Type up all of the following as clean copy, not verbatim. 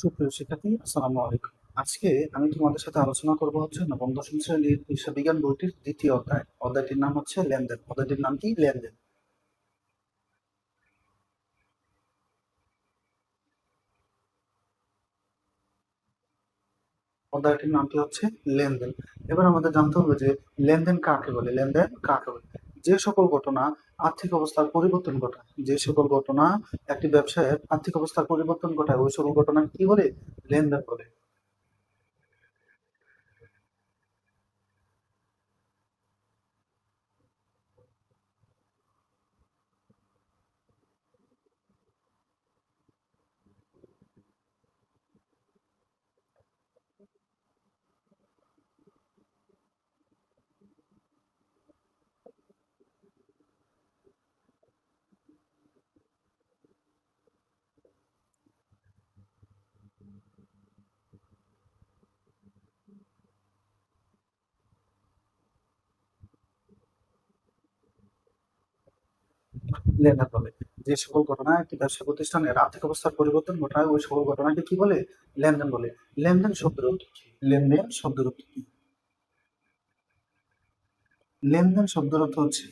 সুপ্রিয় শিক্ষার্থী, আসসালামু আলাইকুম। আজকে আমি তোমাদের সাথে আলোচনা করব হচ্ছে নবম দশম শ্রেণীর হিসাব বিজ্ঞান বইটির দ্বিতীয় অধ্যায়। অধ্যায়টির নাম হচ্ছে লেনদেন। অধ্যায়টির নাম কি? লেনদেন। অধ্যায়টির নামটি হচ্ছে লেনদেন। এবার আমাদের জানতে হবে যে লেনদেন কাকে বলে। লেনদেন কাকে বলে? যে সকল ঘটনা আর্থিক অবস্থার পরিবর্তন ঘটায়, যে সকল ঘটনা একটি ব্যবসায়ের আর্থিক অবস্থার পরিবর্তন ঘটায়, ওই সকল ঘটনাকে কি বলে? লেনদেন বলে। লেনদেন বলে। যে সকল ঘটনা একটি ব্যবসা প্রতিষ্ঠানের আর্থিক অবস্থার পরিবর্তন ঘটায়, ওই সকল ঘটনাকে কি বলে? লেনদেন বলে। লেনদেন শব্দের অর্থ কি? লেনদেন শব্দের অর্থ কি? লেনদেন শব্দের অর্থ হচ্ছে,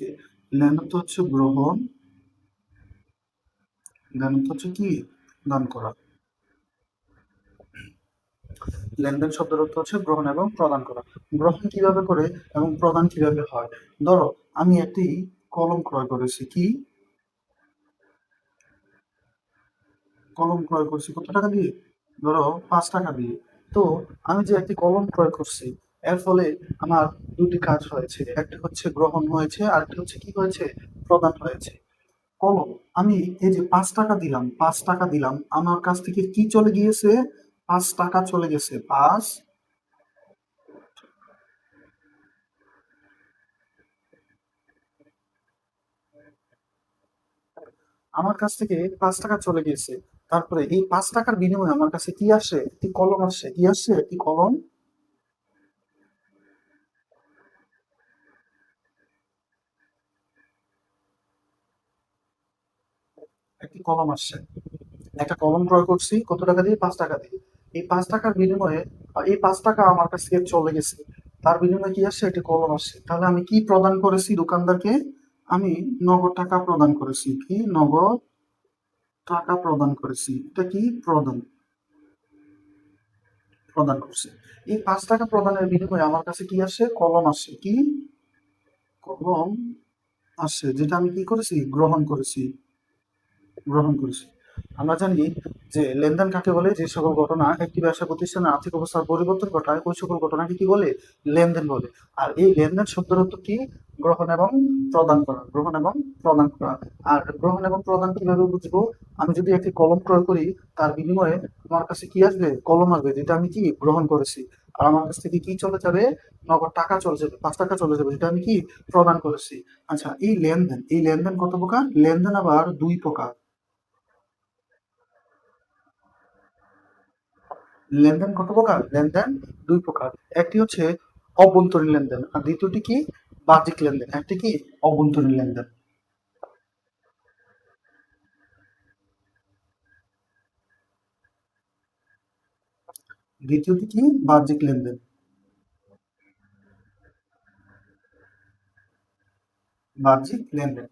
লেন অর্থ হচ্ছে গ্রহণ, দেন অর্থ হচ্ছে কি? দান করা। লেনদেন শব্দের অর্থ হচ্ছে গ্রহণ এবং প্রদান করা। গ্রহণ কিভাবে করে এবং প্রদান কিভাবে হয়? ধরো, আমি একটি কলম ক্রয় করেছি। কি? কলম ক্রয় করছি কত টাকা দিয়ে? ধরো 5 টাকা দিয়ে। তো আমি যে একটি কলম ক্রয় করছি, এর ফলে আমার দুটি কাজ হয়েছে। একটি হচ্ছে গ্রহণ হয়েছে, আর একটি হচ্ছে কি হয়েছে? প্রদান হয়েছে। কলম, আমি এই যে 5 টাকা দিলাম, 5 টাকা দিলাম, আমার কাছ থেকে কি চলে গিয়েছে? 5 টাকা চলে গেছে। আমার কাছ থেকে 5 টাকা চলে গিয়েছে। তারপরে এই 5 টাকার বিনিময়ে আমার কাছে কি আসে? একটি কলম আসে। কি আসে? একটি কলম। একটি কলম আসছে। একটা কলম ক্রয় করছি কত টাকা দিয়ে? 5 টাকা দিয়ে। এই 5 টাকার বিনিময়ে এই 5 টাকা আমার কাছ থেকে চলে গেছে। তার বিনিময়ে কি আসছে? একটি কলম আসছে। তাহলে আমি কি প্রদান করেছি দোকানদারকে? আমি নগদ টাকা প্রদান করেছি। কি? নগদ টাকা প্রদান করেছি। এটা কি? প্রদান। প্রদান করছি। এই 5 টাকা প্রদানের বিনিময়ে আমার কাছে কি আসে? কলম আসে। কি? কলম আসে, যেটা আমি কি করেছি? গ্রহণ করেছি। গ্রহণ করেছি। আমরা জানি যে লেনদেন কাকে বলে? যে সকল ঘটনা একটি ব্যবসা প্রতিষ্ঠানের আর্থিক অবস্থার পরিবর্তন ঘটায়, ওই সকল ঘটনাকে কি বলে? লেনদেন বলে। আর এই লেনদেন শব্দের অর্থ কি? গ্রহণ এবং প্রদান করা। গ্রহণ এবং প্রদান করা। আর গ্রহণ এবং প্রদান কিভাবে বুঝবো? আমি যদি একটি কলম ক্রয় করি, তার বিনিময়ে আমার কাছে কি আসবে? কলম আসবে, যেটা আমি কি? গ্রহণ করেছি। আর আমার কাছ থেকে কি চলে যাবে? নগদ টাকা চলে যাবে। 5 টাকা চলে যাবে, যেটা আমি কি? প্রদান করেছি। আচ্ছা, এই লেনদেন কত প্রকার? লেনদেন আবার 2 প্রকার। লেনদেন কত প্রকার? লেনদেন 2 প্রকার। একটি হচ্ছে অভ্যন্তরীণ লেনদেন, আর দ্বিতীয়টি কি? বাহ্যিক লেনদেন। একটি কি? অভ্যন্তরীণ লেনদেন। দ্বিতীয়টি কি? বাহ্যিক লেনদেন। বাহ্যিক লেনদেন।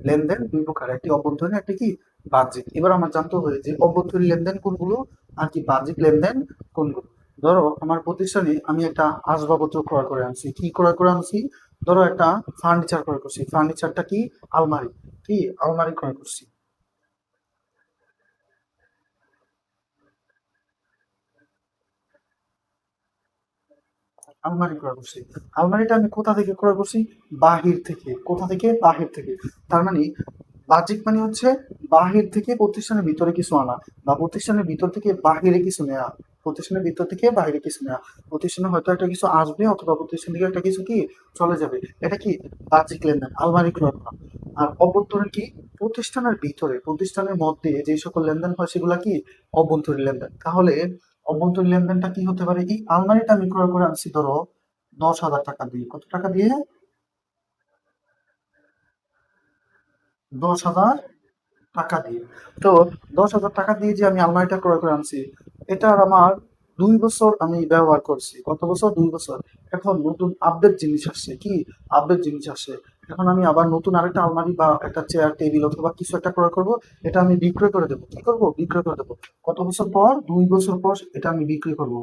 লেনদেন 2 প্রকার, একটি অভ্যন্তরীণ, একটি কি? বাহ্যিক। এবার আমার জানতে হবে যে অভ্যন্তরীণ লেনদেন কোনগুলো আর কি বাহ্যিক লেনদেন কোনগুলো। ধরো, আমার প্রতিষ্ঠানে আমি একটা আসবাবপত্র ক্রয় করে আনছি। কি ক্রয় করে আনছি? ধরো একটা ফার্নিচার ক্রয় করছি। ফার্নিচারটা কি? আলমারি। কি? আলমারি ক্রয় করছি। আলমারি ক্রয় করছি। আলমারিটা আমি কোথা থেকে ক্রয় করছি? বাহির থেকে। কোথা থেকে? বাহির থেকে। তার মানে বাহ্যিক মানে হচ্ছে বাহির থেকে প্রতিষ্ঠানের ভিতরে কিছু আনা, বা প্রতিষ্ঠানের ভিতর থেকে বাহিরে কিছু নেওয়া। প্রতিষ্ঠানের ভিতর থেকে বাহিরে কিছু নেওয়া। প্রতিষ্ঠানে হয়তো একটা কিছু আসবে, অথবা প্রতিষ্ঠান থেকে একটা কিছু কি? চলে যাবে। এটা কি? বাহ্যিক লেনদেন, আলমারি ক্রয় করা। আর অভ্যন্তরীণ কি? প্রতিষ্ঠানের ভিতরে, প্রতিষ্ঠানের মধ্যে যে সকল লেনদেন হয় সেগুলা কি? অভ্যন্তরীণ লেনদেন। তাহলে অভ্যন্তরীণ লেনদেনটা কি হতে পারে? এই আলমারিটা আমি ক্রয় করে আনছি ধরো 10,000 টাকা দিয়ে। কত টাকা দিয়ে? 10,000 টাকা দিয়ে। তো 10,000 টাকা দিয়ে যে আমি আলমারিটা ক্রয় করে আনছি, এটার আমার 2 বছর আমি ব্যবহার করছি। কত বছর? 2 বছর। এখন নতুন আপডেট জিনিস আসছে। কি আপডেট জিনিস আসে? এখন আমি আবার নতুন আরেকটা আলমারি বা একটা চেয়ার টেবিল অথবা কিছু একটা ক্রয় করব। এটা আমি বিক্রয় করে দেবো। কি করব? বিক্রয় করে দেবো। কত বছর পর? 2 বছর পর এটা আমি বিক্রি করব।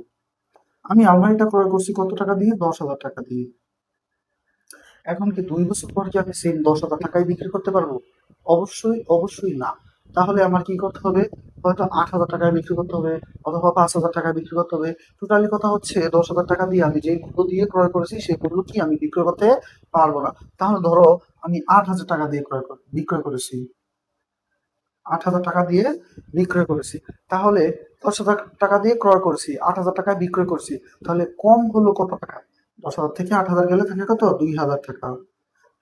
আমি আলমারিটা ক্রয় করছি কত টাকা দিয়ে? 10,000 টাকা দিয়ে। এখন কি 2 বছর পর কি আমি সেম 10,000 টাকায় বিক্রি করতে পারবো? অবশ্যই অবশ্যই না। তাহলে আমার কি করতে হবে? হয়তো 8,000 টাকায় বিক্রি করতে হবে, অথবা 5,000 টাকায় বিক্রি করতে হবে। টোটালি কথা হচ্ছে 10,000 টাকা দিয়ে আমি যে মূল্য দিয়ে ক্রয় করেছি সেই মূল্য কি আমি বিক্রয় করতে পারবো না। তাহলে ধরো আমি 8,000 টাকা দিয়ে বিক্রয় করেছি। 8,000 টাকা দিয়ে বিক্রয় করেছি। তাহলে 10,000 টাকা দিয়ে ক্রয় করছি, 8,000 টাকায় বিক্রয় করছি। তাহলে কম হলো কত টাকা? 10,000 থেকে 8,000 গেলে থাকে কত? 2,000 টাকা।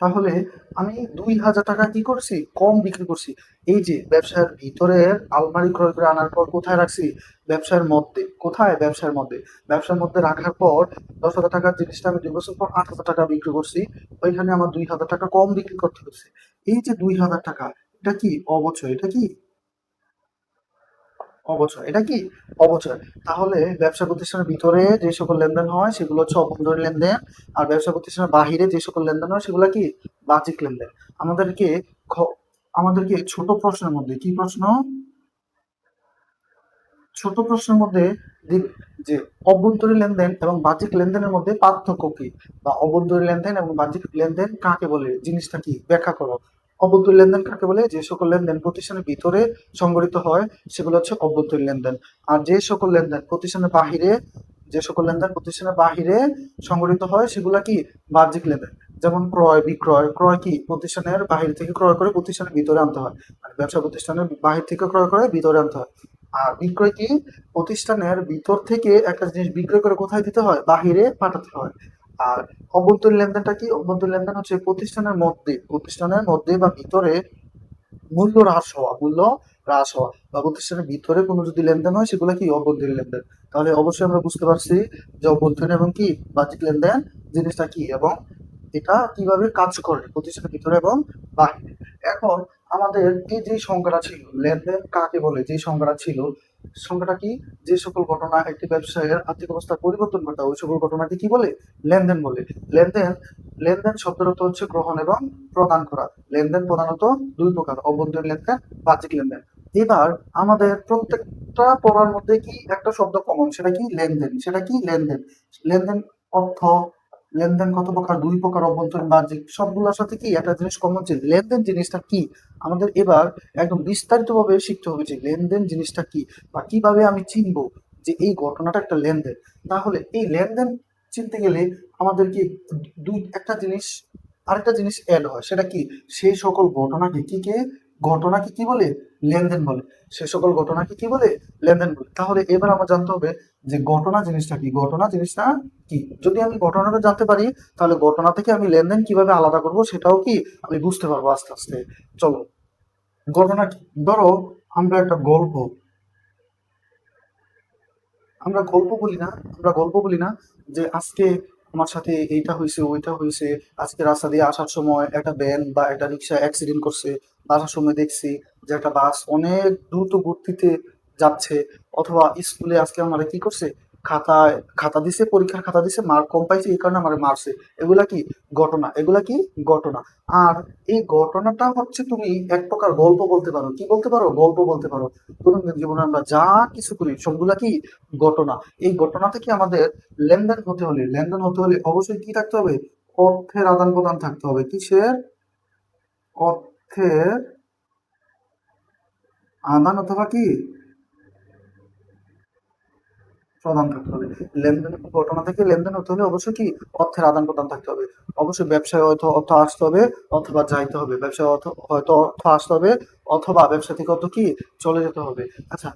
তাহলে আমি 2,000 টাকা কি করছি? কম বিক্রি করছি। এই যে ব্যবসার ভিতরে আলমারি ক্রয় করে আনার পর কোথায় রাখছি? ব্যবসার মধ্যে। কোথায়? ব্যবসার মধ্যে। ব্যবসার মধ্যে রাখার পর 10,000 টাকার জিনিসটা আমি 2 বছর পর 8,000 টাকা বিক্রি করছি। ওইখানে আমার 2,000 টাকা কম বিক্রি করতে হচ্ছে। এই যে 2,000 টাকা, এটা কি অবচয়? এটা কি অবচয়? এটা কি অবচয়? তাহলে ব্যবসা প্রতিষ্ঠানের ভিতরে যে সকল লেনদেন হয় সেগুলো হচ্ছে অভ্যন্তরীণ লেনদেন, আর ব্যবসা প্রতিষ্ঠানের বাহিরে যে সকল লেনদেন হয় সেগুলো কি বাহ্যিক লেনদেন। আমাদেরকে খ- আমাদেরকে ছোট প্রশ্নের মধ্যে কি প্রশ্ন? ছোট প্রশ্নের মধ্যে দিক যে অভ্যন্তরীণ লেনদেন এবং বাহ্যিক লেনদেনের মধ্যে পার্থক্য কি, বা অভ্যন্তরীণ লেনদেন এবং বাহ্যিক লেনদেন কাকে বলে, জিনিসটা কি ব্যাখ্যা করো। অভ্যন্তরীণ লেনদেন কাকে বলে? যে সকল লেনদেন প্রতিষ্ঠানের ভিতরে সংগঠিত হয় সেগুলো হচ্ছে অভ্যন্তরীণ লেনদেন। আর যে সকল লেনদেন প্রতিষ্ঠানের বাহিরে যে সকল লেনদেন প্রতিষ্ঠানের বাহিরে সংগঠিত হয় সেগুলো কি বাহ্যিক লেনদেন। যেমন ক্রয় বিক্রয়। ক্রয় কি প্রতিষ্ঠানের বাহির থেকে ক্রয় করে প্রতিষ্ঠানের ভিতরে আনতে হয়, মানে ব্যবসা প্রতিষ্ঠানের বাহির থেকে ক্রয় করে ভিতরে আনতে হয়। আর বিক্রয় কি প্রতিষ্ঠানের ভিতর থেকে একটা জিনিস বিক্রয় করে কোথায় দিতে হয়? বাহিরে পাঠাতে হয়। আর অভ্যন্তরীণ লেনদেনটা কি? অভ্যন্তরীণ লেনদেন হচ্ছে প্রতিষ্ঠানের মধ্যে বা ভিতরে মূল্য হ্রাস হওয়া বা প্রতিষ্ঠানের ভিতরে কোনো যদি লেনদেন হয় সেগুলো কি অভ্যন্তরীণ লেনদেন। তাহলে অবশ্যই আমরা বুঝতে পারছি যে অভ্যন্তরীণ এবং কি বাহ্যিক লেনদেন জিনিসটা কি এবং এটা কিভাবে কাজ করে প্রতিষ্ঠানের ভিতরে এবং বাহিরে। এখন আমাদের এই যে সংজ্ঞাটা ছিল, লেনদেন কাকে বলে, যে সংজ্ঞাটা ছিল, সংজ্ঞাটা কি? যে সকল ঘটনা একটি ব্যবসায়ের আর্থিক অবস্থার পরিবর্তন ঘটায় ওই সকল ঘটনাকে কি বলে? লেনদেন বলে। লেনদেন লেনদেন শব্দের অর্থ হচ্ছে গ্রহণ এবং প্রদান করা। লেনদেন প্রধানত দুই প্রকার: অভ্যন্তরীণ লেনদেন, বাহ্যিক লেনদেন। এবার আমাদের প্রত্যেকটা পড়ার মধ্যে কি একটা শব্দ কমন, সেটা কি? লেনদেন। সেটা কি? লেনদেন। লেনদেন অর্থ, লেনদেন কত প্রকার? 2 প্রকার: অভ্যন্তরীণ বাহ্যিক। সবগুলোর সাথে কি একটা জিনিস কমন, যে লেনদেন জিনিসটা কি। আমাদের এবার একদম বিস্তারিত ভাবে শিখতে হবে যে লেনদেন জিনিসটা কি, বা কিভাবে আমি চিনবো যে এই ঘটনাটা একটা লেনদেন। তাহলে এই লেনদেন চিনতে গেলে আমাদেরকে একটা জিনিস, আরেকটা জিনিস অ্যাড হয়, সেটা কি? সেই সকল ঘটনাকে কি বলে? লেনদেন বলে। সে সকল ঘটনাকে কি বলে? লেনদেন বলে। তাহলে এবার আমার জানতে হবে যে ঘটনা জিনিসটা কি। ঘটনা জিনিসটা কি? যদি আমি ঘটনাটা জানতে পারি তাহলে ঘটনা থেকে আমি লেনদেন কিভাবে আলাদা করব সেটাও কি আমি বুঝতে পারবো আস্তে আস্তে। চলো, ঘটনা কি? ধরো আমরা একটা গল্প আমরা গল্প বলি না যে আজকে আমার সাথে এইটা হয়েছে ওইটা হয়েছে। আজকে রাস্তা দিয়ে আসার সময় একটা ভ্যান বা একটা রিক্সা অ্যাক্সিডেন্ট করছে, আসার সময় দেখছি যে একটা বাস অনেক দ্রুত গতিতে যাচ্ছে। অথবা স্কুলে আজকে আমার কি করছে, খাতায় খাতা দিছে, পরীক্ষার খাতা দিছে, মার্ক কম পাইছে এই কারণে আমার মারছে। এগুলা কি ঘটনা। এগুলা কি ঘটনা। আর এই ঘটনাটা হচ্ছে তুমি এক প্রকার গল্প বলতে পারো। কি বলতে পারো? গল্প বলতে পারো। দৈনন্দিন জীবনে আমরা যা কিছু করি সবগুলা কি ঘটনা। এই ঘটনা থেকে আমাদের লেনদেন হতে হলে অবশ্যই কি থাকতে হবে? অর্থের আদান প্রদান থাকতে হবে। কিসের? অর্থের আদান অথবা কি প্রদান থাকতে হবে। ঘটনা থেকে লেনদেন হতে হলে অবশ্যই কি অর্থের আদান প্রদান থাকতে হবে। অবশ্যই ব্যবসায় হয়তো অর্থ আসতে হবে অথবা যাইতে হবে। ব্যবসায় হয়তো অর্থ আসতে হবে অথবা ব্যবসা থেকে অর্থ কি চলে যেতে হবে। আচ্ছা,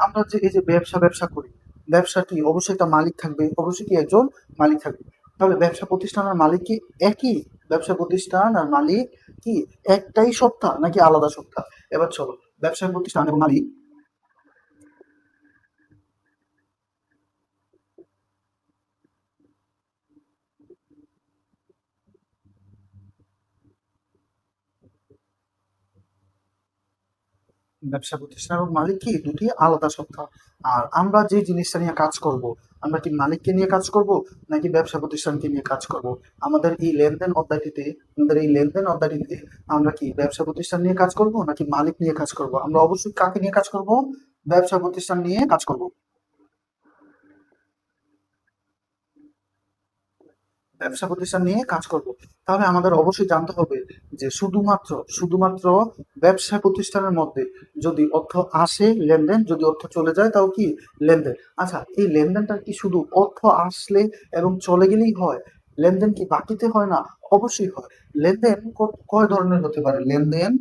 আমরা যে এই যে ব্যবসা করি, ব্যবসা কি অবশ্যই একটা মালিক থাকবে, অবশ্যই কি একজন মালিক থাকবে। তবে ব্যবসা প্রতিষ্ঠান আর মালিক কি একই? ব্যবসা প্রতিষ্ঠান আর মালিক কি একটাই সত্তা নাকি আলাদা সত্তা? এবার চলো, ব্যবসা প্রতিষ্ঠান এবং মালিক ব্যবসা প্রতিষ্ঠান এবং মালিক কি দুটি আলাদা সত্তা। আর আমরা যে জিনিসটা নিয়ে কাজ করব, আমরা কি মালিককে নিয়ে কাজ করব নাকি ব্যবসা প্রতিষ্ঠানকে নিয়ে কাজ করব? আমাদের এই লেনদেন অধ্যায়টিতে আমরা কি ব্যবসা প্রতিষ্ঠান নিয়ে কাজ করব নাকি মালিক নিয়ে কাজ করব? আমরা অবশ্যই কাকে নিয়ে কাজ করব? ব্যবসা প্রতিষ্ঠান নিয়ে কাজ করব। ব্যবসা প্রতিষ্ঠান নিয়ে কাজ করব। তাহলে আমাদের অবশ্যই জানতে হবে যে শুধুমাত্র ব্যবসা প্রতিষ্ঠানের মধ্যে যদি অর্থ আসে লেনদেন, যদি অর্থ চলে যায় তাও কি লেনদেন। আচ্ছা, এই লেনদেনটা কি শুধু অর্থ আসলে এবং চলে গেলেই হয়? লেনদেন কি বাকিতে হয় না? অবশ্যই হয়। লেনদেন কয় ধরনের হতে পারে? লেনদেন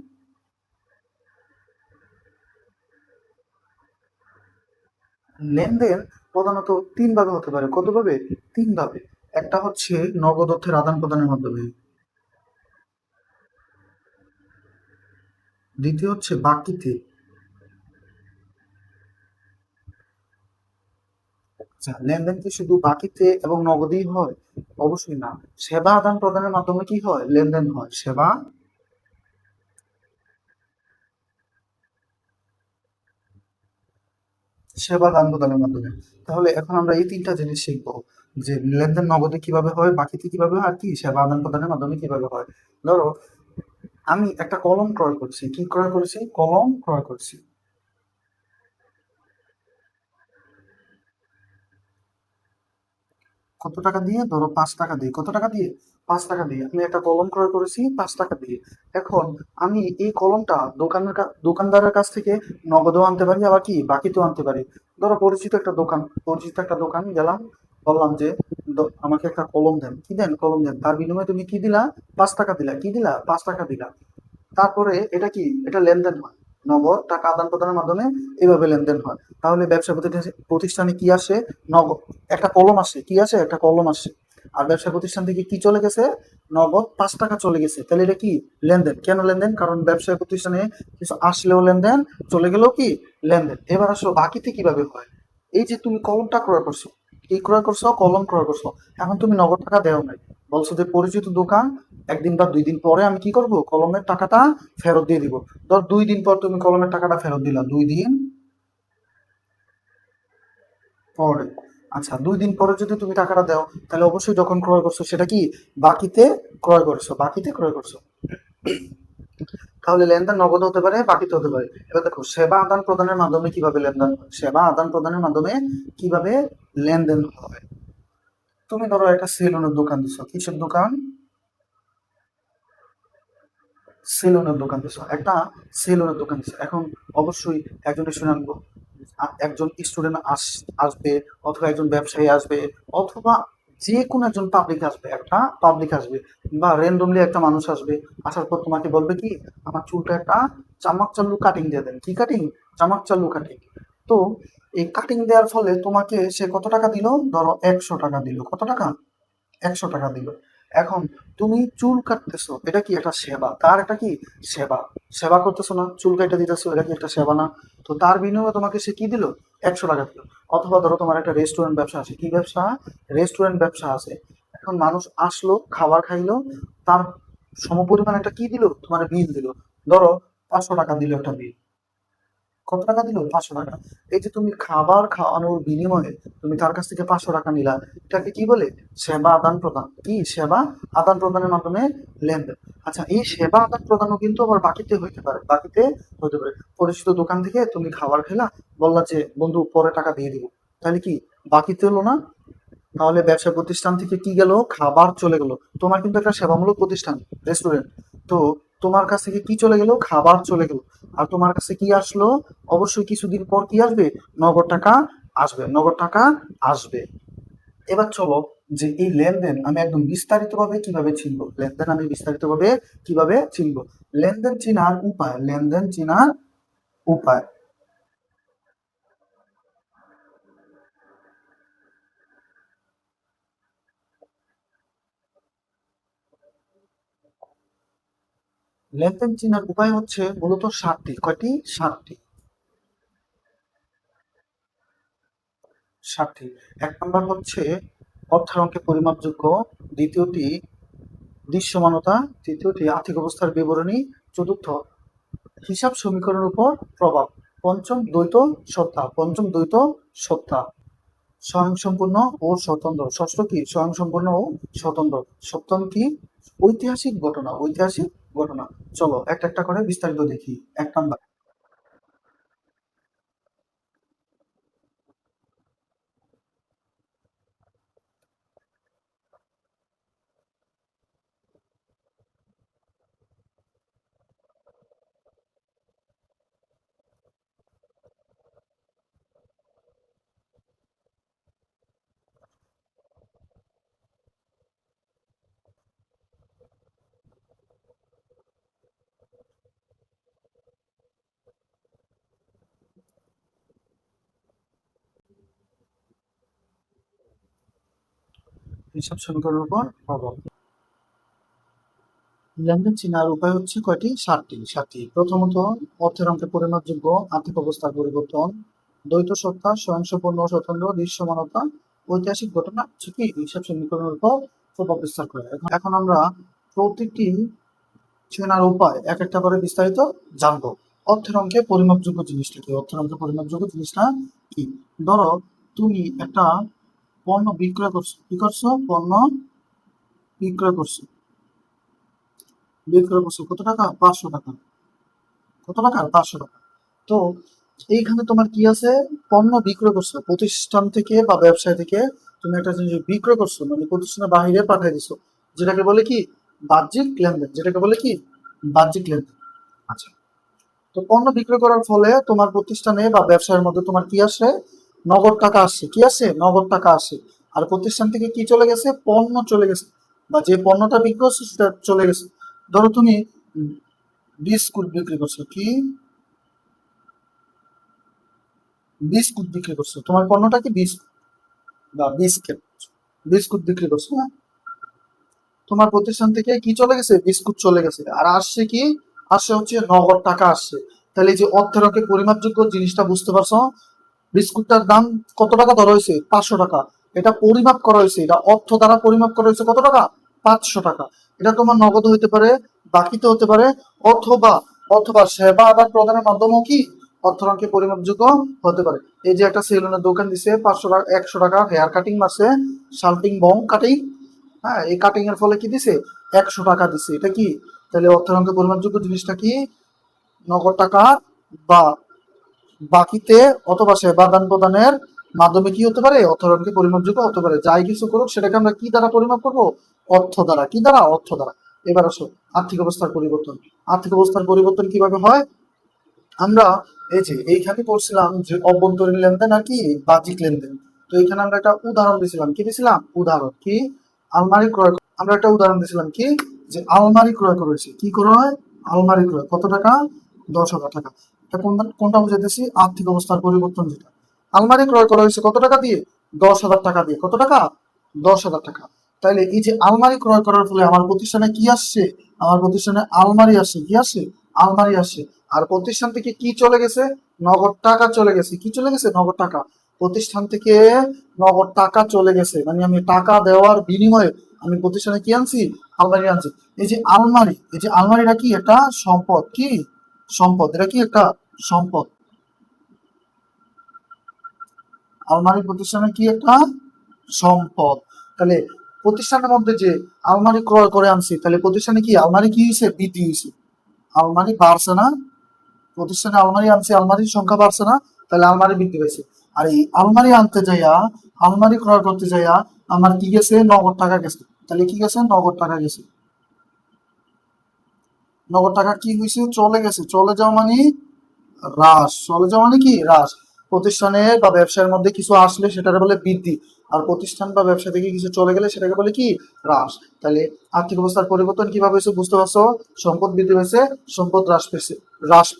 প্রধানত তিন ভাবে হতে পারে। কত ভাবে? তিন ভাবে। একটা হচ্ছে নগদ অর্থের আদান প্রদানের মাধ্যমে, দ্বিতীয় হচ্ছে বাকিতে। আচ্ছা, লেনদেন কি শুধু বাকিতে এবং নগদেই হয়? অবশ্যই না। সেবা আদান প্রদানের মাধ্যমে কি হয়? লেনদেন হয়। সেবা আদান প্রদানের মাধ্যমে। তাহলে এখন আমরা এই তিনটা জিনিস শিখবো যে লেনদেন নগদে কিভাবে হয়, বাকিতে কিভাবে হয়, আর কি সেবা আদান প্রদানের মাধ্যমে কিভাবে হয়। ধরো, আমি একটা কলম ক্রয় করছি। কি ক্রয় করেছি? কলম ক্রয় করছি। কত টাকা দিয়ে? ধরো 5 টাকা দিয়ে। কত টাকা দিয়ে? 5 টাকা দিয়ে আমি একটা কলম ক্রয় করেছি 5 টাকা দিয়ে। এখন আমি এই কলমটা দোকানদারের কাছ থেকে নগদও আনতে পারি, আবার কি বাকিতেও আনতে পারি। ধরো পরিচিত একটা দোকান গেলাম, বললাম যে আমাকে একটা কলম দেন। কি দেন? কলম দেন। তার বিনিময়ে তুমি কি দিলা? 5 টাকা দিলা। কি দিলা? 5 টাকা দিলা। তারপরে এটা কি? এটা লেনদেন হয়। নগদ টাকা আদান প্রদানের মাধ্যমে এভাবে লেনদেন হয়। তাহলে ব্যবসা প্রতিষ্ঠানে কি আসে? নগদ। একটা কলম আসে। কি আসে? একটা কলম আসে। আর ব্যবসা প্রতিষ্ঠান থেকে কি চলে গেছে? নগদ 5 টাকা চলে গেছে। তাহলে এটা কি? লেনদেন। কেন লেনদেন? কারণ ব্যবসা প্রতিষ্ঠানে কিছু আসলেও লেনদেন, চলে গেলেও কি লেনদেন। এবার আসো বাকিতে কিভাবে হয়। এই যে তুমি কলমটা ক্রয় করছো, কি ক্রয় করছো? কলম ক্রয় করছো। এখন তুমি নগদ টাকা দেও নাই, বলছো যে পরিচিত দোকান, 1 দিন বা 2 দিন পরে আমি কি করব? কলমের টাকাটা ফেরত দিয়ে দিব। ধর 2 দিন পর তুমি কলমের টাকাটা ফেরত দিলা। 2 দিন পরে। আচ্ছা, 2 দিন পরে যদি তুমি টাকাটা দাও, তাহলে অবশ্যই যখন ক্রয় করছো সেটা কি বাকিতে ক্রয় করছো। তাহলে লেনদেন নগদ হতে পারে, বাকিতে হতে পারে। এবার দেখো, সেবা আদান প্রদানের মাধ্যমে কিভাবে লেনদেন হয়। সেবা আদান প্রদানের মাধ্যমে কিভাবে লেনদেন হয়। তুমি ধরো একটা সেলুনের দোকান দিছো। কিসের দোকান? সেলুনের দোকান দিছো। এখন অবশ্যই একজন স্টুডেন্ট একজন স্টুডেন্ট আসবে, অথবা একজন ব্যবসায়ী আসবে, অথবা যে কোনো একজন পাবলিক আসবে, বা র্যান্ডমলি একটা মানুষ আসবে। আসার পর তোমাকে বলবে কি, আমার চুলটা একটা চামাক চাল্লু কাটিং দিয়ে দেন। কি কাটিং? চামাক চাল্লু কাটিং। তো এই কাটিং দেওয়ার ফলে তোমাকে সে কত টাকা দিল? ধরো 100 টাকা দিল। কত টাকা? 100 টাকা দিল। এখন তুমি চুল কাটতেছো, এটা কি একটা সেবা? তার একটা কি সেবা? সেবা করতেছো না? চুল কাটতে দিতেছো, এটা কি একটা সেবা না? তো তার বিনিময়ে তোমাকে সে কি দিল? 100 টাকা দিল। অথবা ধরো তোমার একটা রেস্টুরেন্ট ব্যবসা আছে। কি ব্যবসা? রেস্টুরেন্ট ব্যবসা আছে। এখন মানুষ আসলো, খাবার খাইলো, তার সমপরিমাণ একটা কি দিল? তোমার বিল দিল। ধরো 500 টাকা দিল একটা বিল। কত টাকা দিল? 500 টাকা। এই যে তুমি খাবার খাওয়ানোর বিনিময়ে তুমি তার কাছ থেকে 500 টাকা নিলা, এটাকে কি বলে? সেবা আদান প্রদান। কি সেবা আদান প্রদানের মাধ্যমে লেনদেন। আচ্ছা, এই সেবা আদান প্রদানও কিন্তু আবার বাকিতে হইতে পারে। পরিচিত দোকান থেকে তুমি খাবার খেলা, বললা যে বন্ধু পরে টাকা দিয়ে দিব। তাহলে কি বাকিতে হলো না? তাহলে ব্যবসা প্রতিষ্ঠান থেকে কি গেল? খাবার চলে গেল। তোমার কিন্তু একটা সেবামূলক প্রতিষ্ঠান, রেস্টুরেন্ট। তো তোমার কাছ থেকে কি চলে গেল? খাবার চলে গেল। আর তোমার কাছে কি আসলো? অবশ্যই কিছুদিন পর কি আসবে? নগদ টাকা আসবে। এবার চলো, যে এই লেনদেন আমি একদম বিস্তারিতভাবে কিভাবে চিনবো। লেনদেন চিনার উপায়। লেনদেন চিনার উপায় হচ্ছে মূলত 7টি। কয়টি? 7টি। 7টি। 1 নম্বর হচ্ছে অর্থায়নকে পরিমাপযোগ্য, দ্বিতীয়টি দৃশ্যমানতা, তৃতীয়টি আর্থিক অবস্থার বিবরণী, চতুর্থ হিসাব সমীকরণের উপর প্রভাব। পঞ্চম দ্বৈত সত্তা। পঞ্চম দ্বৈত সত্তা। স্বয়ংসম্পূর্ণ ও স্বতন্ত্র। ষষ্ঠ কি স্বয়ংসম্পূর্ণ ও স্বতন্ত্র। সপ্তম কি ঐতিহাসিক ঘটনা। ঐতিহাসিক ঘটনা। চলো একটা একটা করে বিস্তারিত দেখি। 1 নাম্বার হিসাব সমীকরণের উপর প্রভাব। লেনদেন চিনার উপায় হচ্ছে কয়টি? 7টি। প্রথমত অর্থের অঙ্কে পরিমাপযোগ্য আর্থিক অবস্থার পরিবর্তন, দ্বৈত সত্তা, স্বয়ংসম্পূর্ণ ও স্বতন্ত্র, দৃশ্যমানতা, ঐতিহাসিক ঘটনা হচ্ছে কি হিসাব সমীকরণের উপর প্রভাব বিস্তার করে। এখন আমরা প্রতিটি চেনার উপায় এক একটা করে বিস্তারিত জানবো। অর্থের অঙ্কে পরিমাপযোগ্য জিনিসটা কি? অর্থের অঙ্কে পরিমাপযোগ্য জিনিসটা কি? ধরো তুমি একটা পণ্য বিক্রয় করছো। কি করছো? পণ্য বিক্রয় করছো। কত টাকা? 500 টাকা। কত টাকা? 500 টাকা। তো এইখানে তোমার কি আছে? পণ্য বিক্রয় করছো প্রতিষ্ঠান থেকে বা ব্যবসায় থেকে। তুমি একটা জিনিস বিক্রয় করছো মানে প্রতিষ্ঠানের বাহিরে পাঠিয়ে দিছো, যেটাকে বলে কি বাহ্যিক লেনদেন। যেটাকে বলে কি বাহ্যিক লেনদেন। আচ্ছা, তো পণ্য বিক্রয় করার ফলে তোমার প্রতিষ্ঠানে বা ব্যবসায়ের মধ্যে তোমার কি আসে? নগদ টাকা আসছে। কি আসে? নগদ টাকা আসে। আর প্রতিষ্ঠান থেকে কি চলে গেছে? পণ্য চলে গেছে, বা যে পণ্যটা বিক্রি করছে সেটা চলে গেছে। ধরো তুমি বিস্কুট বিক্রি করছো। কি বিস্কুট বিক্রি করছো, তোমার পণ্যটা কি বিস্কুট বা বিস্কিট। বিস্কুট বিক্রি করছো, হ্যাঁ? তোমার প্রতিষ্ঠান থেকে কি চলে গেছে? বিস্কুট চলে গেছে। আর আসছে কি? আসছে হচ্ছে নগদ টাকা আসছে। তাহলে এই যে অর্থের অঙ্কে পরিমাপযোগ্য জিনিসটা বুঝতে পারছো? বিস্কুটটার দাম কত টাকা ধরা হয়েছে? 500 টাকা। এটা পরিমাপ করা হয়েছে, এটা অর্থ দ্বারা পরিমাপ করা হয়েছে কত টাকা? 500 টাকা। এটা তোমার নগদ হইতে পারে, বাকিতে হতে পারে, অথবা অথবা সেবা আদান প্রদানের মাধ্যমেও কি অর্থের অঙ্কে পরিমাপযোগ্য হতে পারে। এই যে একটা সেলুনের দোকান দিছে, 500 টাকা 100 টাকা হেয়ার কাটিং মারছে, শাল্টিং বং কাটিং। হ্যাঁ, এই কাটিং এর ফলে কি দিছে? 100 টাকা দিছে। এটা কি? তাহলে অর্থের অঙ্কে পরিমাপযোগ্য জিনিসটা কি? নগদ টাকা বা বাকিতে, অথবা সেবা আদান প্রদানের মাধ্যমে কি হতে পারে? অর্থকে পরিমাপযোগ্য হতে পারে। যাই কিছু করুক সেটাকে আমরা কি দ্বারা পরিমাপ করবো? অর্থ দ্বারা। কি দ্বারা? অর্থ দ্বারা। এবার আসো আর্থিক অবস্থার পরিবর্তন। আর্থিক অবস্থার পরিবর্তন কিভাবে হয়? আমরা এই যে এইখানে পড়ছিলাম যে অভ্যন্তরীণ লেনদেন আর কি বাহ্যিক লেনদেন। তো এইখানে আমরা একটা উদাহরণ দিয়েছিলাম। কি দিয়েছিলাম? উদাহরণ কি? আলমারি ক্রয়। আমরা একটা উদাহরণ দিয়েছিলাম কি? যে আলমারি ক্রয় করেছি। কি ক্রয়? আলমারি ক্রয়। কত টাকা? 10,000 টাকা। এটা কোনটা বুঝাইতেছি? আর্থিক অবস্থার পরিবর্তন যেটা। আলমারি ক্রয় করা হয়েছে কত টাকা দিয়ে? 10,000 টাকা দিয়ে। কত টাকা? 10,000 টাকা। তাইলে এই যে আলমারি ক্রয় করার ফলে আমার প্রতিষ্ঠানে কি আসছে? আমার প্রতিষ্ঠানে আলমারি আসছে। কি আসছে? আলমারি আসছে। আর প্রতিষ্ঠান থেকে কি চলে গেছে? নগদ টাকা চলে গেছে। কি চলে গেছে? নগদ টাকা। প্রতিষ্ঠান থেকে নগদ টাকা চলে গেছে, মানে আমি টাকা দেওয়ার বিনিময়ে আমি প্রতিষ্ঠানে কি আনছি? আলমারি আনছি। এই যে আলমারি, এই যে আলমারিটা কি? একটা সম্পদ। কি সম্পদ? এটা কি একটা সম্পদ। আলমারি প্রতিষ্ঠানের কি? একটা সম্পদ। তাহলে প্রতিষ্ঠানের মধ্যে যে আলমারি ক্রয় করে আনছি, তাহলে প্রতিষ্ঠানে কি আলমারি কি হয়েছে? বৃদ্ধি হয়েছে। আলমারি বাড়ছে না? প্রতিষ্ঠানে আলমারি আনছে, আলমারির সংখ্যা বাড়ছে না? তাহলে আলমারি বৃদ্ধি পাইছে। আর এই আলমারি আনতে যাইয়া, আলমারি ক্রয় করতে যাইয়া আমার কি গেছে? নগদ টাকা গেছে। তাহলে কি গেছে? নগদ টাকা গেছে। নগদ টাকা কি হয়েছে? চলে গেছে। চলে যাওয়া মানে হ্রাস। চলে যাওয়া মানে কি? হ্রাস। প্রতিষ্ঠানে বা ব্যবসায়ের মধ্যে কিছু আসলে সেটাকে বলে বৃদ্ধি, আর প্রতিষ্ঠান বা ব্যবসা থেকে কিছু চলে গেলে সেটাকে বলে কি? হ্রাস। তাহলে আর্থিক অবস্থার পরিবর্তন কিভাবে হয়েছে বুঝতে পারছো? সম্পদ বৃদ্ধি পেয়েছে, সম্পদ হ্রাস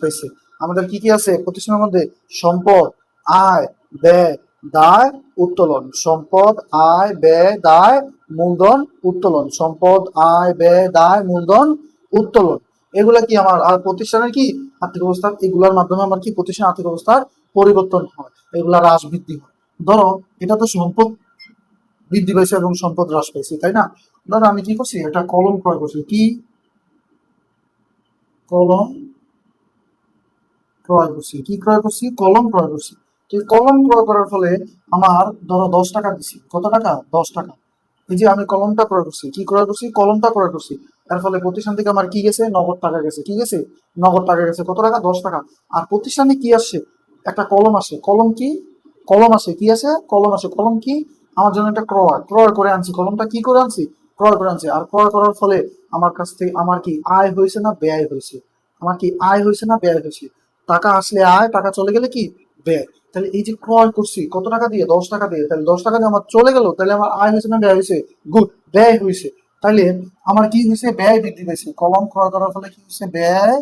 পেয়েছে। আমাদের কি কি আছে প্রতিষ্ঠানের মধ্যে? সম্পদ, আয়, ব্যয়, দায়, উত্তোলন। সম্পদ, আয়, ব্যয়, দায়, মূলধন, উত্তোলন। সম্পদ, আয়, ব্যয়, দায়, মূলধন, উত্তোলন। এগুলা কি আমার আর প্রতিষ্ঠানের কি আর্থিক অবস্থা? এগুলোর মাধ্যমে আমার কি প্রতিষ্ঠানের আর্থিক অবস্থার পরিবর্তন হয়, এগুলা হ্রাস বৃদ্ধি হয়। ধরো এটা তো সম্পদ বৃদ্ধি পাইছে এবং সম্পদ হ্রাস পাইছে, তাই না? ধরো আমি কি করছি? একটা কলম ক্রয় করছি। কি? কলম ক্রয় করছি। কি ক্রয় করছি? কলম ক্রয় করছি। তো এই কলম ক্রয় করার ফলে আমার ধরো 10 টাকা দিছি। কত টাকা? 10 টাকা। এই যে আমি কলমটা ক্রয় করছি। কি ক্রয় করছি? কলমটা ক্রয় করছি। তার ফলে প্রতিষ্ঠান থেকে আমার কি গেছে? নগদ টাকা গেছে। কি গেছে? নগদ টাকা গেছে। কত টাকা? 10 টাকা। আর প্রতিষ্ঠানে কি আসছে? একটা কলম আসে। কলম কি? কলম আসে। কি আছে? কলম আসে। কলম কি? আমার জন্য একটা ক্রয় করে আনছি। কলমটা কি করে আনছি? ক্রয় করে আনছি। আর ক্রয় করার ফলে আমার কাছ থেকে আমার কি আয় হয়েছে না ব্যয় হয়েছে? আমার কি আয় হয়েছে না ব্যয় হয়েছে? টাকা আসলে আয়, টাকা চলে গেলে কি ব্যয়। তাহলে এই যে ক্রয় করছি কত টাকা দিয়ে? 10 টাকা দিয়ে। তাহলে 10 টাকা দিয়ে আমার চলে গেল, তাহলে আমার আয় হয়েছে না ব্যয় হয়েছে? গুড, ব্যয় হয়েছে। তাহলে আমার কি হয়েছে? ব্যয় বৃদ্ধি পেয়েছে। কলম ক্রয় করার ফলে কি হয়েছে? ব্যয়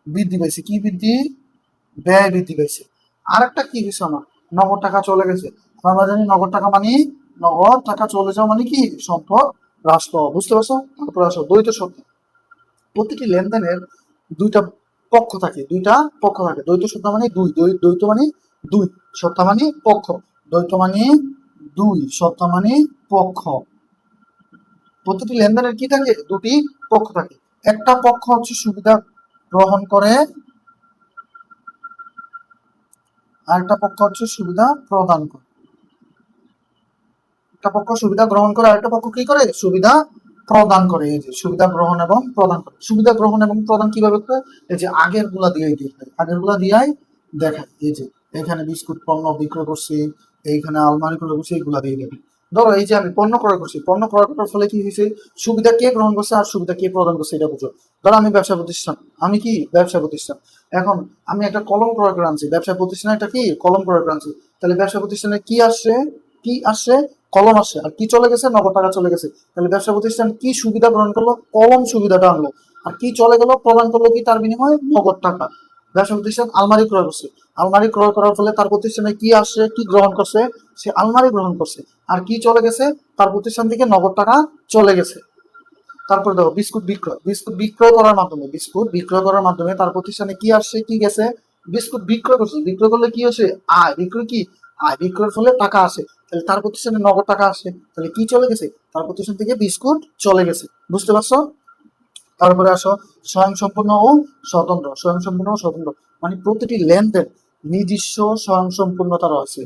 বৃদ্ধি পেয়েছে। কি বৃদ্ধি? ব্যয় বৃদ্ধি পেয়েছে। আর একটা কি হয়েছে? আমার নগদ টাকা চলে গেছে। আমরা জানি নগদ টাকা চলে যাওয়া মানে কি? সম্পদ হ্রাস পাওয়া। বুঝতে পারছো? তারপরে আসো দ্বৈত শর্ত। প্রতিটি লেনদেনের দুইটা পক্ষ থাকে। দ্বৈত শর্ত মানে দুই। দ্বৈত মানে দুই, শর্ত মানে পক্ষ। দ্বৈত মানে দুই, শর্ত মানে পক্ষ। প্রতিটি লেনদেনের কি থাকে? দুটি পক্ষ থাকে। একটা পক্ষ হচ্ছে সুবিধা গ্রহণ করে, আর একটা পক্ষ হচ্ছে সুবিধা প্রদান করে। একটা পক্ষ সুবিধা গ্রহণ করে, আরেকটা পক্ষ কি করে? সুবিধা প্রদান করে। এই যে সুবিধা গ্রহণ এবং প্রদান করে। সুবিধা গ্রহণ এবং প্রদান কিভাবে করে? এই যে আগের গুলা দিয়েই দেখায়। দেখায়। এই যে এখানে বিস্কুট পণ্য বিক্রয় করছি, এইখানে আলমারি ক্রয় করছি, এইগুলা দিয়ে দেখায়। ধরো এই যে আমি পণ্য ক্রয় করছি, পণ্য ক্রয় করার ফলে কি হয়েছে? সুবিধা কে গ্রহণ করছে আর সুবিধা কে প্রদান করছে এটা বুঝো। ধরো আমি ব্যবসা প্রতিষ্ঠান, আমি কি ব্যবসা প্রতিষ্ঠান। এখন আমি একটা কলম ক্রয় করে আনছি, ব্যবসা প্রতিষ্ঠানে একটা কি কলম ক্রয় করে আনছি। তাহলে ব্যবসা প্রতিষ্ঠানে কি আসছে? কি আসছে? কলম আসছে। আর কি চলে গেছে? নগদ টাকা চলে গেছে। তাহলে ব্যবসা প্রতিষ্ঠান কি সুবিধা গ্রহণ করলো? কলম সুবিধাটা আনলো। আর কি চলে গেল? প্রদান করলো কি তার বিনিময়ে? নগদ টাকা। ব্যবসা প্রতিষ্ঠান আলমারি ক্রয় করছে। আলমারি ক্রয় করার ফলে তার প্রতিষ্ঠানে কি আসছে? কি গ্রহণ করছে? সে আলমারি গ্রহণ করছে। আর কি চলে গেছে? তার প্রতিষ্ঠান থেকে নগদ টাকা চলে গেছে। তারপরে দেখো বিস্কুট বিক্রয় করার মাধ্যমে তার প্রতিষ্ঠানে কি আসছে? কি গেছে? বিস্কুট বিক্রয় করছে। বিক্রয় করলে কি হচ্ছে? আয়। বিক্রয় কি? আয়। বিক্রয়ের ফলে টাকা আসে। তাহলে তার প্রতিষ্ঠানে নগদ টাকা আসে। তাহলে কি চলে গেছে? তার প্রতিষ্ঠান থেকে বিস্কুট চলে গেছে। বুঝতে পারছো? তারপরে আসো স্বয়ংসম্পূর্ণ ও স্বতন্ত্র। স্বয়ংসম্পূর্ণ ও স্বতন্ত্র মানে প্রতিটি লেনদেন নিজস্ব স্বয়ংসম্পূর্ণতা রয়েছে।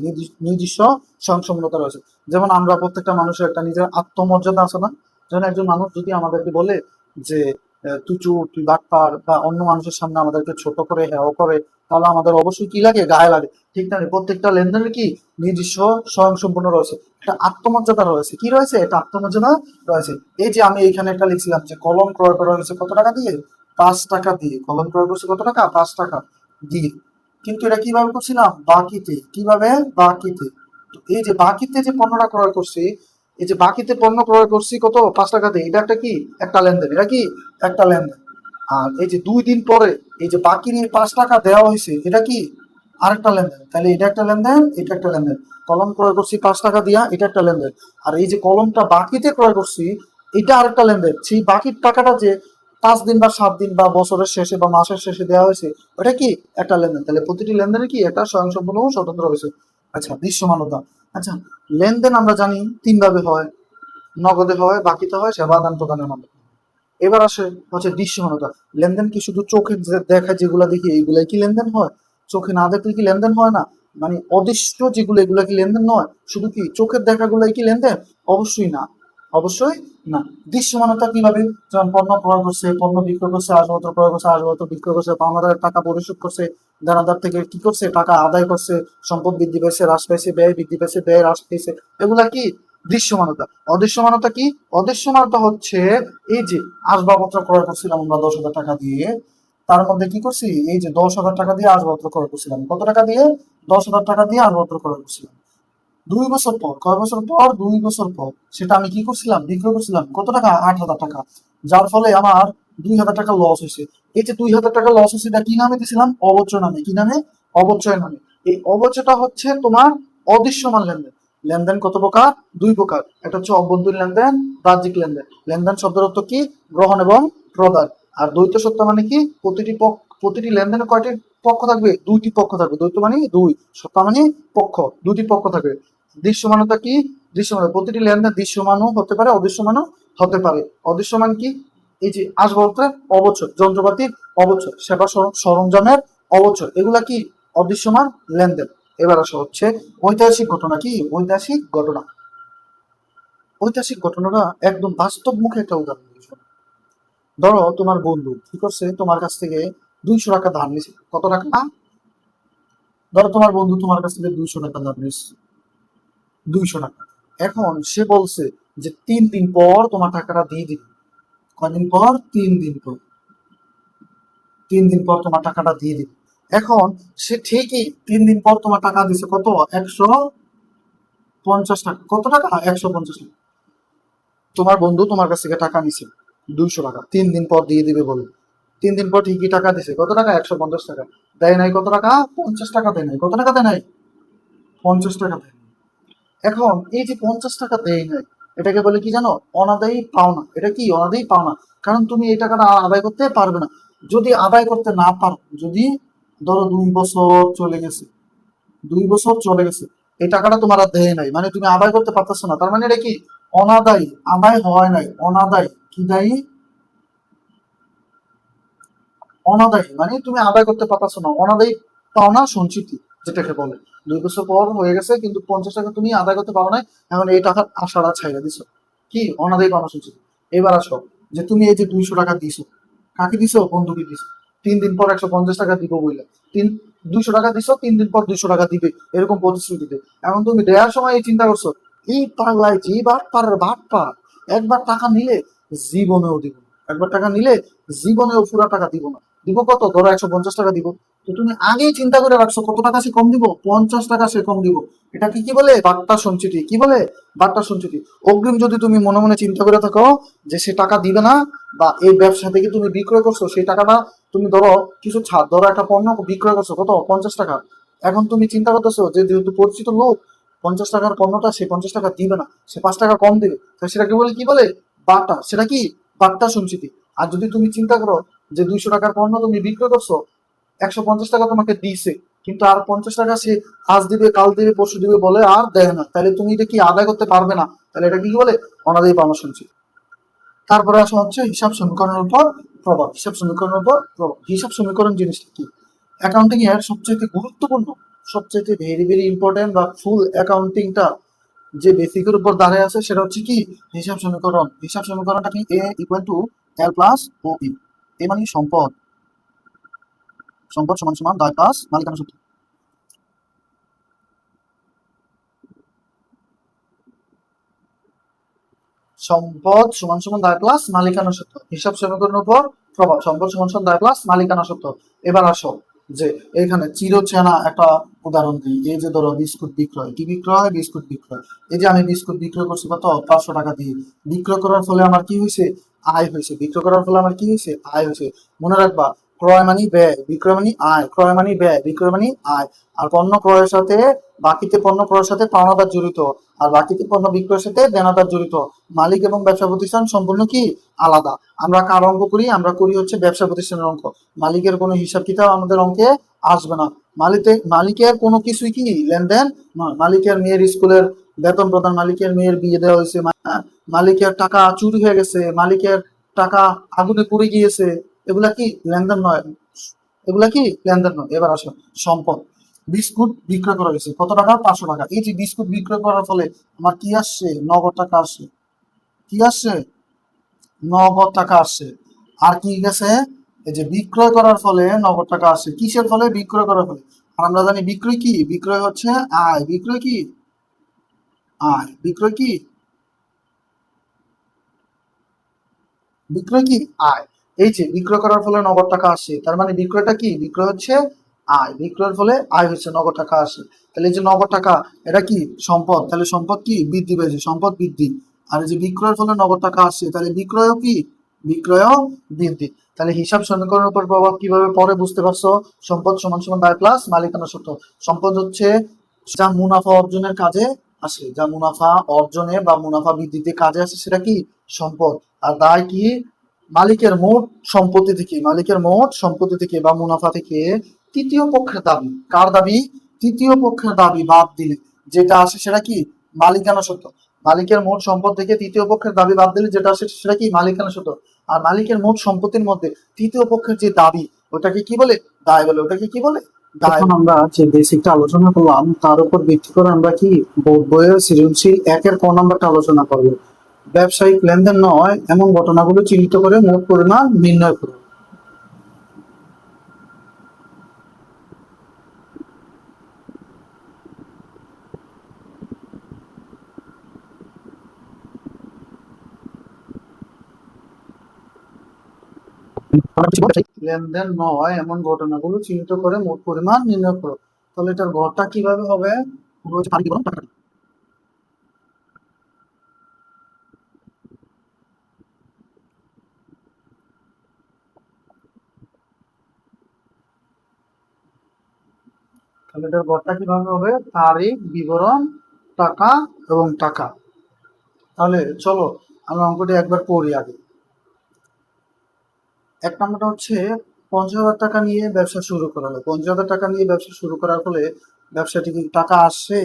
নিজস্ব স্বয়ংসম্পূর্ণতা রয়েছে। যেমন আমরা প্রত্যেকটা মানুষের একটা নিজের আত্মমর্যাদা আছে না? যেমন একজন মানুষ যদি আমাদেরকে বলে যে তুই চোর, তুই বাটপার, বা অন্য মানুষের সামনে আমাদেরকে ছোট করে হেয় করে, তাহলে আমাদের অবশ্যই কি লাগে? গায়ে লাগে। ঠিক না? প্রত্যেকটা লেনদেনের কি নিজস্ব স্বয়ংসম্পূর্ণ রয়েছে। একটা আত্মমর্যাদা রয়েছে। কি রয়েছে? এটা আত্মমর্যাদা রয়েছে। এই যে আমি এখানে একটা লিখছিলাম যে কলম ক্রয় করা হয়েছে কত টাকা দিয়ে? 5 টাকা দিয়ে। কলম ক্রয় করছে কত টাকা? 5 টাকা দিয়ে। কিন্তু এটা কিভাবে করছিলাম? বাকিতে। কিভাবে? বাকিতে। তো এই যে বাকিতে যে পণ্যটা ক্রয় করছি, এই যে বাকিতে পণ্য ক্রয় করছি কত? 5 টাকা দিয়ে। এটা একটা কি? একটা লেনদেন। এটা কি? একটা লেনদেন। আর এই যে 2 দিন পরে এই যে বাকি নিয়ে 5 টাকা দেওয়া হয়েছে, এটা কি? আরেকটা লেনদেন। তাহলে এটা একটা লেনদেন, এটা একটা লেনদেন। কলম ক্রয় করছি 5 টাকা দিয়া, এটা একটা লেনদেন। আর এই যে কলমটা বাকিতে ক্রয় করছি, এটা আরেকটা লেনদেন। সেই বাকির টাকাটা যে 5 দিন বা 7 দিন বা বছরের শেষে বা মাসের শেষে দেওয়া হয়েছে, ওটা কি? একটা লেনদেন। তাহলে প্রতিটি লেনদেনে কি একটা স্বয়ংসম্পূর্ণ ও স্বতন্ত্র হয়েছে। আচ্ছা, দৃশ্যমানতা। আচ্ছা, লেনদেন আমরা জানি 3 ভাবে হয়: নগদে হয়, বাকিতে হয়, সেবা আদান প্রদানের মাধ্যমে। এবার আসে হচ্ছে দৃশ্যমানতা। লেনদেন কি শুধু চোখে দেখা যেগুলা দেখি এইগুলাই কি লেনদেন হয়? চোখে না দেখলে কি লেনদেন হয় না? মানে অদৃশ্য যেগুলো, এগুলা কি লেনদেন নয়? শুধু কি চোখের দেখাগুলাই কি লেনদেন? অবশ্যই না। অবশ্যই না। দৃশ্যমানতা কিভাবে? যেমন পণ্য ক্রয় করছে, পণ্য বিক্রয় করছে, আসবাবপত্র ক্রয় করছে, আসবাবপত্র বিক্রয় করছে, পাওনাদারের টাকা পরিশোধ করছে, দেনাদার থেকে কি করছে? টাকা আদায় করছে, সম্পদ বৃদ্ধি পেয়েছে, হ্রাস পেয়েছে, ব্যয় বৃদ্ধি পেয়েছে, ব্যয় হ্রাস পেয়েছে। এগুলা কি? দৃশ্যমানতা। অদৃশ্যমানতা কি? অদৃশ্যমানতা হচ্ছে এই যে আসবাবপত্র ক্রয় করছিলাম আমরা 10,000 টাকা দিয়ে, তার মধ্যে কি করছি? এই যে 10,000 টাকা দিয়ে আসবাবপত্র ক্রয় করছিলাম। কত টাকা দিয়ে? 10,000 টাকা দিয়ে আসবাবপত্র ক্রয় করছিলাম। 2 বছর পর, কয় বছর পর? 2 বছর পর সেটা আমি কি করছিলাম? বিক্রয় করছিলাম। কত টাকা? 8,000 টাকা। যার ফলে আমার 2,000 টাকা লস হয়েছে। এই যে 2,000 টাকা লস হয়েছে, এটা কি নামে দিয়েছিলাম? অবচয় নামে। কি নামে? অবচয় নামে। এই অবচয়টা হচ্ছে তোমার অদৃশ্যমান লেনদেন। লেনদেন কত প্রকার? 2 প্রকার। একটা হচ্ছে অভ্যন্তরীণ লেনদেন, বাহ্যিক লেনদেন। লেনদেন শব্দের অর্থ কি? গ্রহণ এবং প্রদান। আর দ্বৈত সত্য মানে কি? প্রতিটি লেনদেনে কয়টি পক্ষ থাকবে? 2টি পক্ষ থাকবে। দ্বৈত মানে 2, সত্য মানে পক্ষ, 2টি পক্ষ থাকবে। দৃশ্যমানতা কি? দৃশ্যমান প্রতিটি লেনদেন দৃশ্যমানও হতে পারে, অদৃশ্যমানও হতে পারে। অদৃশ্যমান কি? এই যে আসবাবপত্রের অবচয়, যন্ত্রপাতির অবচয়, সেবা সরঞ্জামের অবচয়, এগুলা কি অদৃশ্যমান লেনদেন। এবার আসা হচ্ছে ঐতিহাসিক ঘটনা। কি ঐতিহাসিক ঘটনা? ঐতিহাসিক ঘটনাটা একদম বাস্তব মুখে একটা উদাহরণ দিই। ধরো তোমার বন্ধু কি করছে, তোমার কাছ থেকে 200 টাকা ধার নিছে। কত টাকা? ধরো তোমার বন্ধু তোমার কাছ থেকে 200 টাকা ধার নিচ্ছে, 200 টাকা। এখন সে বলছে যে 3 দিন পর তোমার টাকাটা দিয়ে দিবে। কয়দিন পর? 3 দিন পর। 3 দিন পর তোমার টাকাটা দিয়ে দিবে। এখন সে ঠিকই 3 দিন পর তোমার টাকা দিছে কত? 150 টাকা। কত টাকা? 150 টাকা। তোমার বন্ধু তোমার কাছ থেকে টাকা নিছে 200 টাকা, 3 দিন পর দিয়ে দিবে বলে। 3 দিন পর ঠিকই টাকা দিছে। কত টাকা? 150 টাকা। দেয় নাই কত টাকা? 50 টাকা দেয় নাই। কত টাকা দেয় নাই? 50 টাকা দেয় নাই। এখন এই যে 50 টাকা দেয় নাই, এটাকে বলে কি জানো? অনাদায়ী পাওনা। এটা কি? অনাদায়ী পাওনা। কারণ তুমি এই টাকাটা আদায় করতে পারবে না। যদি আদায় করতে না পারো, যদি ধরো 2 বছর চলে গেছে, 2 বছর চলে গেছে, এই টাকাটা তোমার আর দেয় নাই, মানে তুমি আদায় করতে পারতেছো না, তার মানে এটা কি? অনাদায়ী। আদায় হয় নাই, অনাদায়ী। কি দায়ী? অনাদায়ী মানে তুমি আদায় করতে পারতেছো না, অনাদায়ী পাওনা সঞ্চিতি যেটাকে বলে। 2 বছর পর হয়ে গেছে কিন্তু 50 টাকা তুমি আদায় করতে পারো না, এখন এই টাকার আশাটা ছাইড়া দিছো। কি? অনাদায়ী পাওনা সঞ্চিতি। এবার আসো যে তুমি এই যে 200 টাকা দিছো, কাকে দিছো? বন্ধুকে দিছো। 3 দিন পর 150 টাকা দিব বইলে, 200 টাকা দিছো, 3 দিন পর 200 টাকা দিবে, এরকম প্রতিশ্রুতিতে। এখন তুমি দেওয়ার সময় এই চিন্তা করছো, এই পাগলায় যে বাট পারের বাট পা, একবার টাকা নিলে জীবনেও দিব না। একবার টাকা নিলে জীবনেও পুরা টাকা দিব না। দিব কত? ধরো 150 টাকা দিব। তো তুমি আগেই চিন্তা করে রাখছো কত টাকা সে কম দিব? 50 টাকা সে কম দিব। এটা কি বলে? বার্তা সঞ্চিতি। কি বলে? বার্তা সঞ্চিতি। অগ্রিম যদি তুমি মনে মনে চিন্তা করে থাকো যে সে টাকা দিবে না, বা এই ব্যবসা থেকে তুমি বিক্রয় করছো সেই টাকাটা, তুমি ধরো কিছু ছাড়, ধরো একটা পণ্য বিক্রয় করছো কত? 50 টাকা। এখন তুমি চিন্তা করতেছো যে যেহেতু পরিচিত লোক, 50 টাকার পণ্যটা সে 50 টাকা দিবে না, সে 5 টাকা কম দেবে, সেটাকে বলে কি বলে? বার্তা। সেটা কি? বার্তা সঞ্চিতি। আর যদি তুমি চিন্তা করো যে 200 টাকার পণ্য তুমি বিক্রয় করছো, 150 টাকা তোমাকে দিছে, কিন্তু আর 50 টাকা সে আজ দিবে, কাল দিবে, পরশু দিবে বলে আর দেয় না, তাহলে তুমি এটা কি আদায় করতে পারবে না? তাহলে এটা কি বলে? অনাদায়ী পাওনা সঞ্চিতি। তারপরে আসা হচ্ছে হিসাব সমীকরণের উপর প্রভাব। হিসাব সমীকরণের উপর প্রভাব। হিসাব সমীকরণ জিনিসটা কি? অ্যাকাউন্টিং এর সবচেয়ে গুরুত্বপূর্ণ, সবচেয়ে ভেরি ভেরি ইম্পর্টেন্ট বা ফুল অ্যাকাউন্টিংটা যে বেসিকের উপর দাঁড়িয়ে আছে সেটা হচ্ছে কি? হিসাব সমীকরণ। হিসাব সমীকরণটা কি? এ ইকুয়াল টু এল প্লাস ও ই। এ মানে সম্পদ, সম্পদ সমান সমান দায় প্লাস মালিকানা সূত্র। সম্পদ সমান সমান দায় প্লাস মালিকানা সত্ত্ব। হিসাব সমীকরণের উপর প্রভাব। সম্পদ সমান সমান দায় প্লাস মালিকানা সত্ত্ব। এবার আসো যে এখানে চিরচেনা একটা উদাহরণ দিই। এই যে ধরো বিস্কুট বিক্রয়। কি বিক্রয়? বিস্কুট বিক্রয়। এই যে আমি বিস্কুট বিক্রয় করছি কত? 500 টাকা দিয়ে। বিক্রয় করার ফলে আমার কি হয়েছে? আয় হয়েছে। বিক্রয় করার ফলে আমার কি হয়েছে? আয় হয়েছে। মনে রাখবা, ক্রয় মানি ব্যয়, বিক্রয় মানি আয়। ক্রয় মানি ব্যয়, বিক্রয় মানি আয়। আর পণ্য ক্রয়ের সাথে, বাকিতে পণ্য ক্রয়ের সাথে পাওনাদার জড়িত, আর বাকিতে পণ্য বিক্রয়ের সাথে দেনাদার জড়িত। মালিক এবং ব্যবসা প্রতিষ্ঠান সম্পূর্ণ কি? আলাদা। আমরা কার অঙ্ক করি? আমরা করি হচ্ছে ব্যবসা প্রতিষ্ঠানের অঙ্ক। মালিকের কোনো হিসাব কিতাব আমাদের অঙ্কে আসবে না। মালিকের কোনো কিছুই কি লেনদেন নয়। মালিকের মেয়ের স্কুলের বেতন প্রদান, মালিকের মেয়ের বিয়ে দেওয়া হয়েছে, মালিকের টাকা চুরি হয়ে গেছে, মালিকের টাকা আগুনে পুড়ে গিয়েছে, এগুলা কি লেনদেন নয়। এগুলা কি লেনদেন নয়। এবার আসো সম্পদ। বিস্কুট বিক্রয় করা গেছে কত টাকা? 500 টাকা। এই যে বিস্কুট বিক্রয় করার ফলে আমার কি আসছে? নগদ টাকা আসছে। কি আসছে? নগদ টাকা আসছে। আর কি গেছে? এই যে বিক্রয় করার ফলে নগদ টাকা আসছে। কিসের ফলে? বিক্রয় করার ফলে। আর আমরা জানি বিক্রয় কি? বিক্রয় হচ্ছে আয়। বিক্রয় কি? আয়। বিক্রয় কি? বিক্রয় কি? আয়। এই যে বিক্রয় করার ফলে নগদ টাকা আসে, তার মানে বিক্রয়টা কি? বিক্রয় হচ্ছে আয়। বিক্রয়ের ফলে আয় হচ্ছে, নগদ টাকা আসে। তাহলে এই যে নগদ টাকা, এটা কি? সম্পদ। তাহলে সম্পদ কি? বৃদ্ধি পেয়েছে, সম্পদ বৃদ্ধি। আর এই যে বিক্রয়ের ফলে নগদ টাকা আসছে, তাহলে বিক্রয়ও কি? বিক্রয়ও বৃদ্ধি। তাহলে হিসাব সমীকরণের উপর প্রভাব কিভাবে পড়ে বুঝতে পারছো? সম্পদ সমান সমান দায় প্লাস মালিকানা সূত্র। সম্পদ হচ্ছে যা মুনাফা অর্জনের কাজে আসে, যা মুনাফা অর্জনে বা মুনাফা বৃদ্ধিতে কাজে আসে, সেটা কি? সম্পদ। আর দায় কি? মালিকের মোট সম্পত্তি থেকে, মালিকের মোট সম্পত্তি থেকে বা মুনাফা থেকে তৃতীয় পক্ষের দাবি। কার দাবি? তৃতীয় পক্ষের দাবি বাদ দিলে যেটা আসে সেটা কি? মালিকানা সত্ত্ব। মালিকের মোট সম্পদ থেকে তৃতীয় পক্ষের দাবি বাদ দিলে যেটা আসে সেটা কি? মালিকানা সত্ত্ব। আর মালিকের মোট সম্পত্তির মধ্যে তৃতীয় পক্ষের যে দাবি, ওটাকে কি বলে? দায় বলে। ওটাকে কি বলে? দায়। এখন আমরা যে বেসিকটা আলোচনা করলাম তার উপর ভিত্তি করে আমরা কি বইয়ের সৃজনশীল 1-এর ক নাম্বারটা আলোচনা করব। ব্যবসায়িক লেনদেন নয় এমন ঘটনাগুলো চিহ্নিত করে মোট পরিমাণ নির্ণয় করো। লেনদেন নয় এমন ঘটনাগুলো চিহ্নিত করে মোট পরিমাণ নির্ণয় করো। তাহলে এটার ঘরটা কিভাবে হবে? তাহলে এটার ঘরটা কিভাবে হবে? তারিখ, বিবরণ, টাকা এবং টাকা। তাহলে চলো আমরা অঙ্কটি একবার পড়ি আগে। 1 নম্বরটা হচ্ছে 50,000 টাকা নিয়ে ব্যবসা শুরু করা হলো। 50,000 টাকা নিয়ে ব্যবসা শুরু করার ফলে ব্যবসাটি কি টাকা আসছে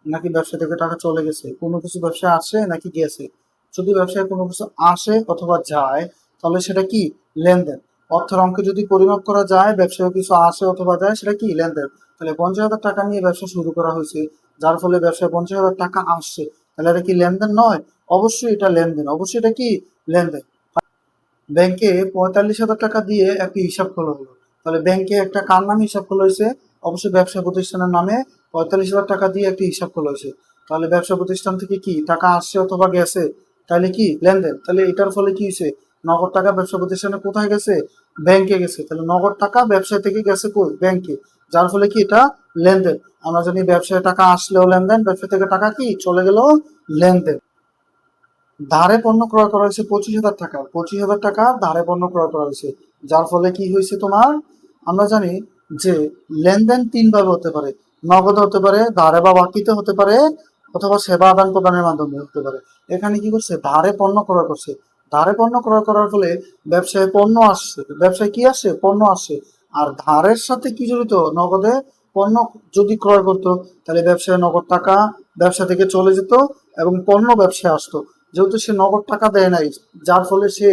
নাকি ব্যবসা থেকে টাকা চলে গেছে? কোনো কিছু ব্যবসা আসে নাকি গেছে? যদি ব্যবসায় কোনো কিছু আসে অথবা যায় তাহলে সেটা কি? লেনদেন। অর্থের অঙ্কে যদি পরিমাপ করা যায় ব্যবসায় কিছু আসে অথবা যায় সেটা কি? লেনদেন। তাহলে 50,000 টাকা নিয়ে ব্যবসা শুরু করা হয়েছে, যার ফলে ব্যবসায় 50,000 টাকা আসছে, তাহলে এটা কি লেনদেন নয়? অবশ্যই এটা লেনদেন। অবশ্যই এটা কি? লেনদেন। ব্যাংকে 45,000 টাকা দিয়ে একটি হিসাব খোলা হলো। তাহলে ব্যাংকে একটা কার নামে হিসাব খোলা হয়েছে? অবশ্যই ব্যবসা প্রতিষ্ঠানের নামে 45,000 টাকা দিয়ে একটি হিসাব খোলা হয়েছে। তাহলে ব্যবসা প্রতিষ্ঠান থেকে কি টাকা আসছে অথবা গেছে? তাহলে কি? লেনদেন। তাহলে এটার ফলে কি হয়েছে? নগদ টাকা ব্যবসা প্রতিষ্ঠানে কোথায় গেছে? ব্যাংকে গেছে। তাহলে নগদ টাকা ব্যবসা থেকে গেছে কই? ব্যাংকে। যার ফলে কি? এটা লেনদেন। আমরা জানি ব্যবসায় টাকা আসলেও লেনদেন, ব্যবসা থেকে টাকা কি চলে গেলেও লেনদেন। ধারে পণ্য ক্রয় করা হয়েছে 25,000 টাকা। 25,000 টাকা ধারে পণ্য ক্রয় করা হয়েছে, যার ফলে কি হয়েছে তোমার? আমরা জানি যে লেনদেন 3 ভাবে হতে পারে। নগদে হতে পারে, ধারে বা বাকিতে হতে পারে, অথবা সেবা আদান প্রদানের মাধ্যমে হতে পারে। এখানে কি করছে? ধারে পণ্য ক্রয় করছে। ধারে পণ্য ক্রয় করার ফলে ব্যবসায় পণ্য আসছে। ব্যবসায় কি আসছে? পণ্য আসছে। আর ধারের সাথে কি জড়িত? নগদে পণ্য যদি ক্রয় করতো তাহলে ব্যবসায় নগদ টাকা ব্যবসা থেকে চলে যেত এবং পণ্য ব্যবসায় আসতো। যেহেতু সে নগদ টাকা দেয় নাই, যার ফলে সে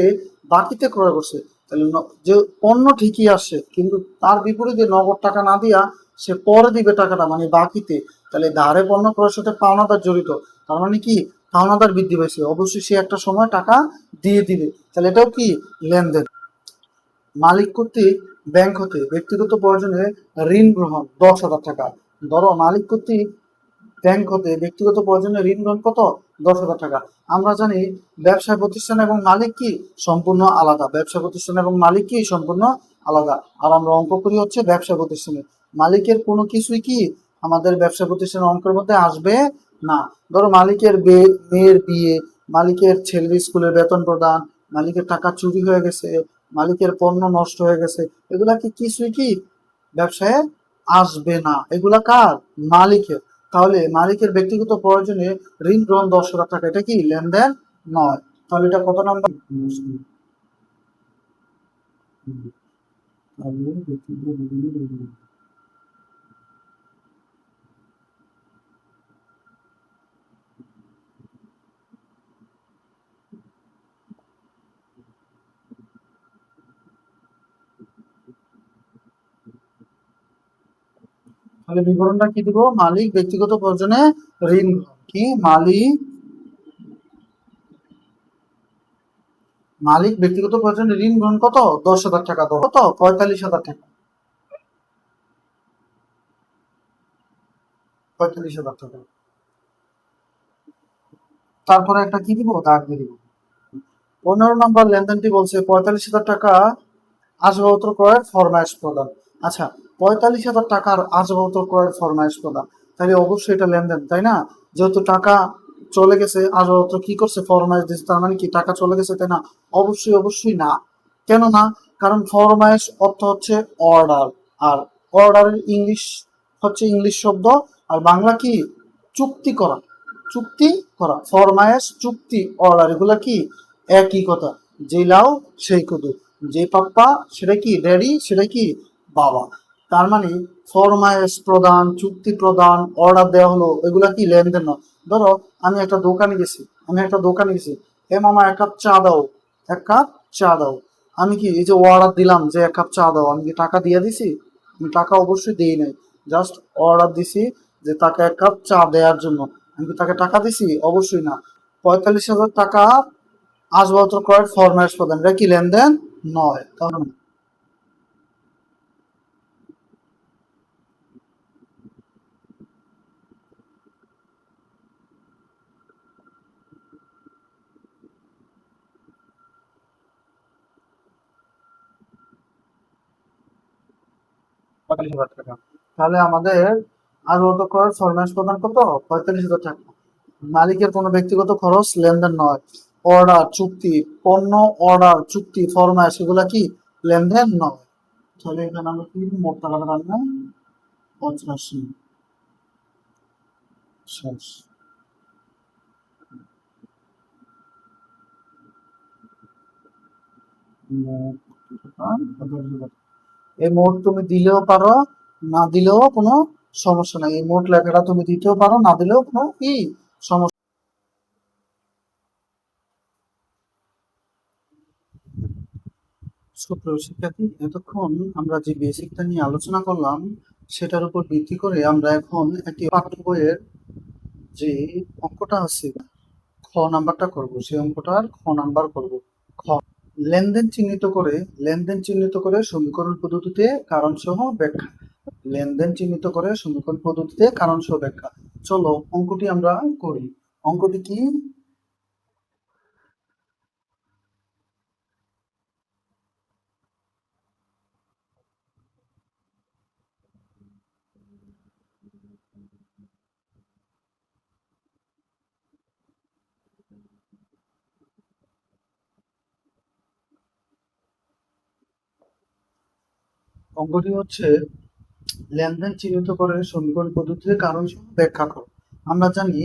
বাকিতে ক্রয় করছে, তাহলে যে পণ্য ঠিকই আসে কিন্তু তার বিপরীতে নগদ টাকা না দিয়া সে পরে দিবে টাকাটা, মানে বাকিতে। তাহলে ধারে পণ্য ক্রয়ের সাথে পাওনাদার জড়িত, তার মানে কি? পাওনাদার বৃদ্ধি পাইছে, অবশ্যই সে একটা সময় টাকা দিয়ে দিবে। তাহলে এটাও কি? লেনদেন। মালিক কর্তৃক ব্যাংক হতে ব্যক্তিগত প্রয়োজনে ঋণ গ্রহণ 10,000 টাকা। ধরো মালিক কর্তৃক ব্যাংক হতে ব্যক্তিগত প্রয়োজনে ঋণ গ্রহণ কত? 10,000 টাকা। আমরা জানি ব্যবসা প্রতিষ্ঠান এবং মালিক কি সম্পূর্ণ আলাদা। ব্যবসা প্রতিষ্ঠান এবং মালিক কি সম্পূর্ণ আলাদা। আর আমরা অঙ্ক করি হচ্ছে ব্যবসা প্রতিষ্ঠানের। মালিকের কোনো কিছুই কি আমাদের ব্যবসা প্রতিষ্ঠানের অঙ্কের মধ্যে আসবে না। ধরো মালিকের মেয়ের বিয়ে, মালিকের ছেলের স্কুলের বেতন প্রদান, মালিকের টাকা চুরি হয়ে গেছে, মালিকের পণ্য নষ্ট হয়ে গেছে, এগুলা কি কিছুই কি ব্যবসায় আসবে না। এগুলা কার? মালিকের। তাহলে মালিকের ব্যক্তিগত প্রয়োজনে ঋণ গ্রহণ 10,000 টাকা, এটা কি? লেনদেন নয়। তাহলে এটা কত নাম্বার? তাহলে বিবরণটা কি দিব? মালিক ব্যক্তিগত প্রয়োজনে ঋণ গ্রহণ। কি? মালিক ব্যক্তিগত প্রয়োজনে ঋণ গ্রহণ কত? 10,000 টাকা। কত? 45,000 টাকা। 45,000 টাকা। তারপরে একটা কি দিব? দাগ দিয়ে দিব। 15 নম্বর লেনদেনটি বলছে 45,000 টাকা আসবাবপত্র ক্রয়ের ফরমায়েশ প্রদান। আচ্ছা, 45,000 টাকার আসবাবপত্র ক্রয়ের ফরমায়েশ প্রদান, তাহলে অবশ্যই এটা লেনদেন, তাই না? যেহেতু টাকা চলে গেছে, আসবাবপত্র কি করছে? ফরমায়েশ দিচ্ছে, তার মানে কি টাকা চলে গেছে, তাই না? অবশ্যই অবশ্যই না। কেন না? কারণ ফরমায়েশ অর্থ হচ্ছে অর্ডার, আর অর্ডারের ইংলিশ হচ্ছে ইংলিশ শব্দ, আর বাংলা কি? চুক্তি করা। চুক্তি করা, ফরমায়েশ, চুক্তি, অর্ডার, এগুলা কি একই কথা। যে লাউ সেই কদু, যে পাপ্পা সেটা কি ড্যাডি, সেটা কি বাবা। তার মানে ফরমায়েশ প্রদান, চুক্তি প্রদান, অর্ডার দেওয়া হলো, এগুলা কি লেনদেন না। ধরো আমি একটা দোকানে গেছি, এ মামা 1 কাপ চা দাও, 1 কাপ চা দাও। আমি কি এই যে অর্ডার দিলাম যে 1 কাপ চা দাও, আমি কি টাকা দিয়ে দিছি? আমি টাকা অবশ্যই দিই নাই। জাস্ট অর্ডার দিছি যে তাকে 1 কাপ চা দেওয়ার জন্য। আমি কি তাকে টাকা দিছি? অবশ্যই না। 45,000 টাকা আসবাবপত্র ক্রয়ের ফরমাশ প্রদান, এটা কি লেনদেন? নয়। কারণ 45,000 টাকা। তাহলে আমাদের আসবাবপত্র ক্রয়ের ফরমাশ প্রদান কত? 45,000 টাকা। মালিকের কোনো ব্যক্তিগত খরচ লেনদেন নয়। অর্ডার, চুক্তি, পণ্য অর্ডার, চুক্তি, ফরমাশ এগুলা কি লেনদেন নয়। তাহলে এখানে আমরা কি মোট টাকাটা রাখলাম 85 শেষ। মোট টাকা 85,000। এই মোট তুমি দিলেও পারো, না দিলেও কোনো সমস্যা নাই। এই মোট লেখাটা তুমি দিতেও পারো, না দিলেও কোনো কি সমস্যা। সুপ্রিয় শিক্ষার্থী, এতক্ষণ আমরা যে বেসিকটা নিয়ে আলোচনা করলাম সেটার উপর ভিত্তি করে আমরা এখন একটি পাঠ্য বইয়ের যে অঙ্কটা আছে খ নাম্বারটা করব, সেই অঙ্কটার খ নাম্বার করব। খ, লেনদেন চিহ্নিত করে, লেনদেন চিহ্নিত করে সমীকরণ পদ্ধতিতে কারণ সহ ব্যাখ্যা। লেনদেন চিহ্নিত করে সমীকরণ পদ্ধতিতে কারণ সহ ব্যাখ্যা। চলো অঙ্কটি আমরা করি। অঙ্কটি কি? অঙ্কটি হচ্ছে লেনদেন চিহ্নিত করে সমীকরণ পদ্ধতিতে কারণ সহ ব্যাখ্যা করো। আমরা জানি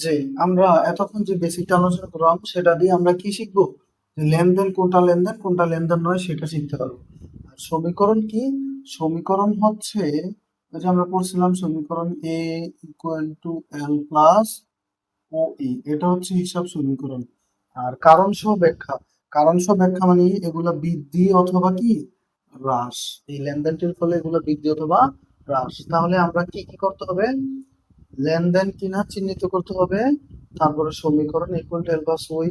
যে আমরা এতক্ষণ যে বেসিকটা আলোচনা করলাম সেটা দিয়ে আমরা কি শিখবো? যে লেনদেন কোনটা লেনদেন কোনটা লেনদেন নয় সেটা শিখতে পারবো। আর সমীকরণ কি? সমীকরণ হচ্ছে ওই যে আমরা পড়ছিলাম সমীকরণ এ ইকুয়াল টু এল প্লাস ও ই, এটা হচ্ছে হিসাব সমীকরণ। আর কারণ সহ ব্যাখ্যা, কারণ সহ ব্যাখ্যা মানে এগুলা বৃদ্ধি অথবা কি হ্রাস। এই লেনদেনটির ফলে এগুলো বৃদ্ধি অথবা হ্রাস। তাহলে আমরা কি কি করতে হবে? লেনদেন কিনা চিহ্নিত করতে হবে, তারপরে সমীকরণ ইকুয়াল টু এল প্লাস ওই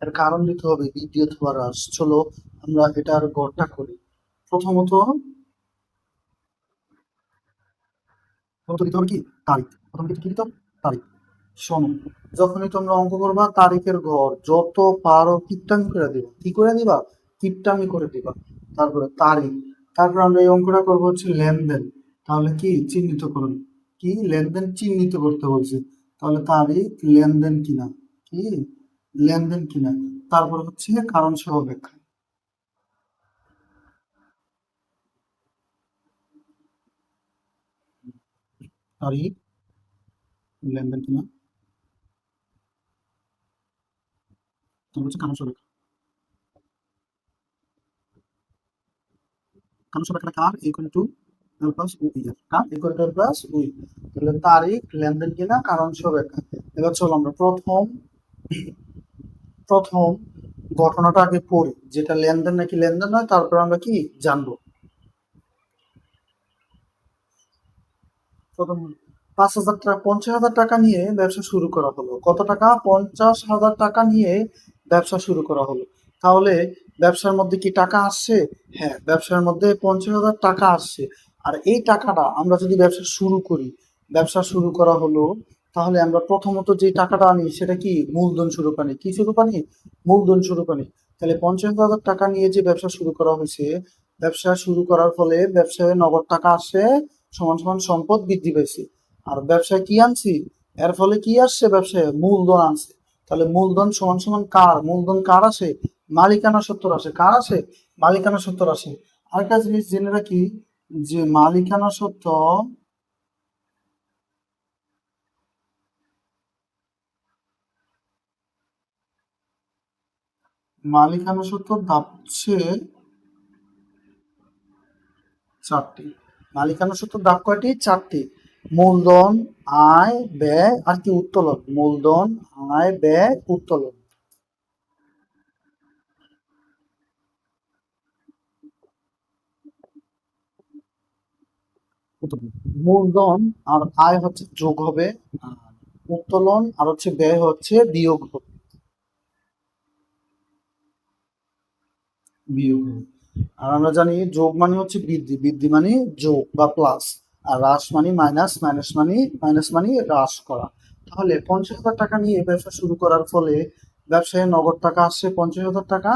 এর কারণ দিতে হবে বৃদ্ধি অথবা হ্রাস। চলো আমরা এটার গড়টা করি। প্রথমত প্রথমত দিতে হবে কি তারিখ। প্রথম কি দিতে হবে? তারিখ। শোনো, যখনই তোমরা অঙ্ক করবা তারিখের ঘর যত পারো কিপটামি করে দিবা। কি করে দিবা? কিপটামি করে দিবা। তারপরে তারিখ, তারপর আমরা এই অঙ্কটা করবো হচ্ছে লেনদেন। তাহলে কি চিহ্নিত করুন, কি লেনদেন চিহ্নিত করতে বলছে। তাহলে তারিখ লেনদেন কিনা, কি লেনদেন কিনা। তারপর হচ্ছে কারণ সহ ব্যাখ্যা। তারিখ লেনদেন কিনা, তারপর হচ্ছে কারণ সহ ব্যাখ্যা। কারণ সহ ব্যাখ্যাটা কার? ইকুয়াল টু এল প্লাস ও ই এর, কার ইকুয়াল টু এল প্লাস ও ই। তাহলে তারিখ লেনদেন কিনা কারণ সহ ব্যাখ্যা। এবার চলো আমরা প্রথম প্রথম ঘটনাটা আগে পড়ি, যেটা লেনদেন নাকি লেনদেন নয়, তারপর আমরা কি জানবো। প্রথম 5,000 টাকা, 50,000 টাকা নিয়ে ব্যবসা শুরু করা হলো। কত টাকা? 50,000 টাকা নিয়ে ব্যবসা শুরু করা হলো। তাহলে ব্যবসার মধ্যে কি টাকা আসছে? হ্যাঁ, ব্যবসার মধ্যে 50,000 টাকা আসছে। আর এই টাকাটা আমরা যদি ব্যবসা শুরু করি, ব্যবসা শুরু করা হলো, তাহলে আমরা প্রথমত যে টাকাটা আনি সেটা কি মূলধন স্বরূপ আনি। কি স্বরূপ আনি? মূলধন স্বরূপ আনি। তাহলে 50,000 টাকা নিয়ে যে ব্যবসা শুরু করা হয়েছে, ব্যবসা শুরু করার ফলে ব্যবসায় নগদ টাকা আসে, সমান সমান সম্পদ বৃদ্ধি পেয়েছে। আর ব্যবসায় কি আনছি? এর ফলে কি আসছে? ব্যবসায় মূলধন আনছে। তাহলে মূলধন সমান সমান কার? মূলধন কার আসে? মালিকানা সত্ত্বর আসে। কার আসে? মালিকানা সত্ত্বর আসে। আরেকটা জিনিস জেনে রাখি, যে মালিকানা সত্ত্ব, মালিকানা সত্ত্বর ধাপ হচ্ছে 4টি। মালিকানা সূত্র ধাপ কয়টি? 4টি। মূলধন, আয়, ব্যয় আর কি উত্তোলন। মূলধন, আয়, ব্যয়, উত্তোলন। মূলধন আর আয় হচ্ছে যোগ হবে, আর উত্তোলন আর হচ্ছে ব্যয় হচ্ছে বিয়োগ হবে। বিয়োগ হবে। আর আমরা জানি যোগ মানে হচ্ছে বৃদ্ধি, বৃদ্ধি মানে যোগ বা প্লাস, আর হ্রাস মানে মাইনাস, মাইনাস মানে হ্রাস করা। তাহলে 50,000 টাকা নিয়ে ব্যবসা শুরু করার ফলে ব্যবসায় নগদ টাকা আসছে 50,000 টাকা,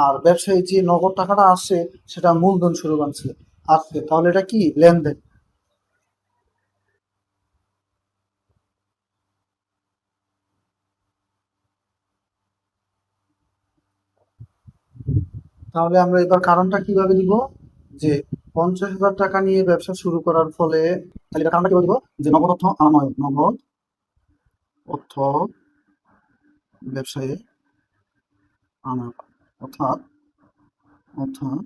আর ব্যবসায়ী যে নগদ টাকাটা আসছে সেটা মূলধন স্বরূপ আসছে, তাহলে এটা কি লেনদেন। তাহলে আমরা এবার কারণটা কিভাবে দিব, যে 50,000 টাকা নিয়ে ব্যবসা শুরু করার ফলে, তাহলে এটা কারণটা কিভাবে দিব, যে নগদ অর্থ আনয়ন, নগদ অর্থ ব্যবসায়ে আনা, অর্থাৎ অর্থাৎ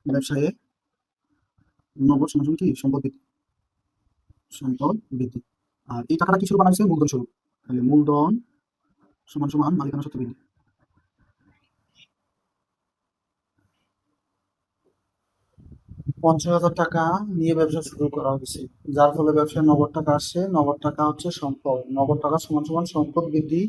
ব্যবসায়ে নগদ সমান সমান কি সম্পদ বৃদ্ধি, সম্পদ বৃদ্ধি। আর এই টাকাটা কি স্বরূপ আনা হয়েছে, মূলধন স্বরূপ। তাহলে মূলধন সমান সমান মালিকানা সত্ত্ব বৃদ্ধি। 50,000 টাকা নিয়ে ব্যবসা শুরু করা হয়েছে, যার ফলে ব্যবসায় নগদ টাকা আসছে, নগদ টাকা হচ্ছে সম্পদ, নগদ টাকা সমান সমান সম্পদ বৃদ্ধি।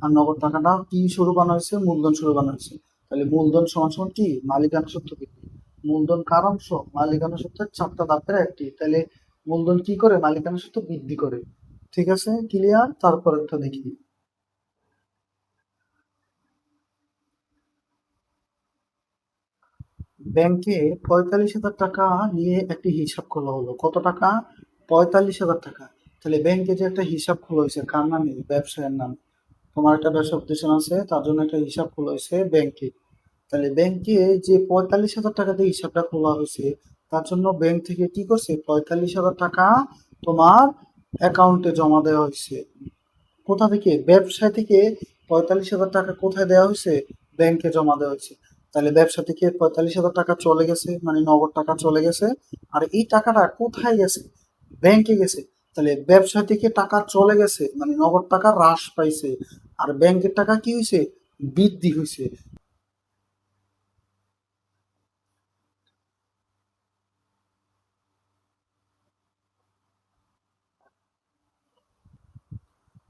আর নগদ টাকাটা কি স্বরূপ আনা হয়েছে, মূলধন স্বরূপ আনা হয়েছে। তাহলে মূলধন সমান সমান কি মালিকানা সত্ত্ব বৃদ্ধি। মূলধন কার অংশ, মালিকানা সত্ত্বের 4টা ধাপের একটি। তাহলে মূলধন কি করে, মালিকানা সত্ত্ব বৃদ্ধি করে। ঠিক আছে, ক্লিয়ার। তারপরেরটা দেখি। ব্যাংকে 45,000 টাকা নিয়ে একটি হিসাব খোলা হলো। কত টাকা, 45,000 টাকা। তাহলে ব্যাংকে যে একটা হিসাব খোলা হয়েছে কার নামে, ব্যবসায়ের নামে। তোমার একটা ব্যবসা প্রতিষ্ঠান আছে, তার জন্য একটা হিসাব খোলা হয়েছে ব্যাংকে। তাহলে ব্যাংকে যে 45,000 টাকা দিয়ে হিসাবটা খোলা হয়েছে, তার জন্য ব্যাংক থেকে কি করছে, 45,000 টাকা তোমার অ্যাকাউন্টে জমা দেওয়া হয়েছে। কোথা থেকে, ব্যবসা থেকে 45,000 টাকা কোথায় দেওয়া হয়েছে, ব্যাংকে জমা দেওয়া হয়েছে। তাহলে ব্যবসা থেকে 45,000 টাকা চলে গেছে, মানে নগদ টাকা চলে গেছে। আর এই টাকাটা কোথায় গেছে, ব্যাংকে গেছে। তাহলে ব্যবসা থেকে টাকা চলে গেছে মানে নগদ টাকা হ্রাস পাইছে, আর ব্যাংকের টাকা কি হয়েছে, বৃদ্ধি হয়েছে।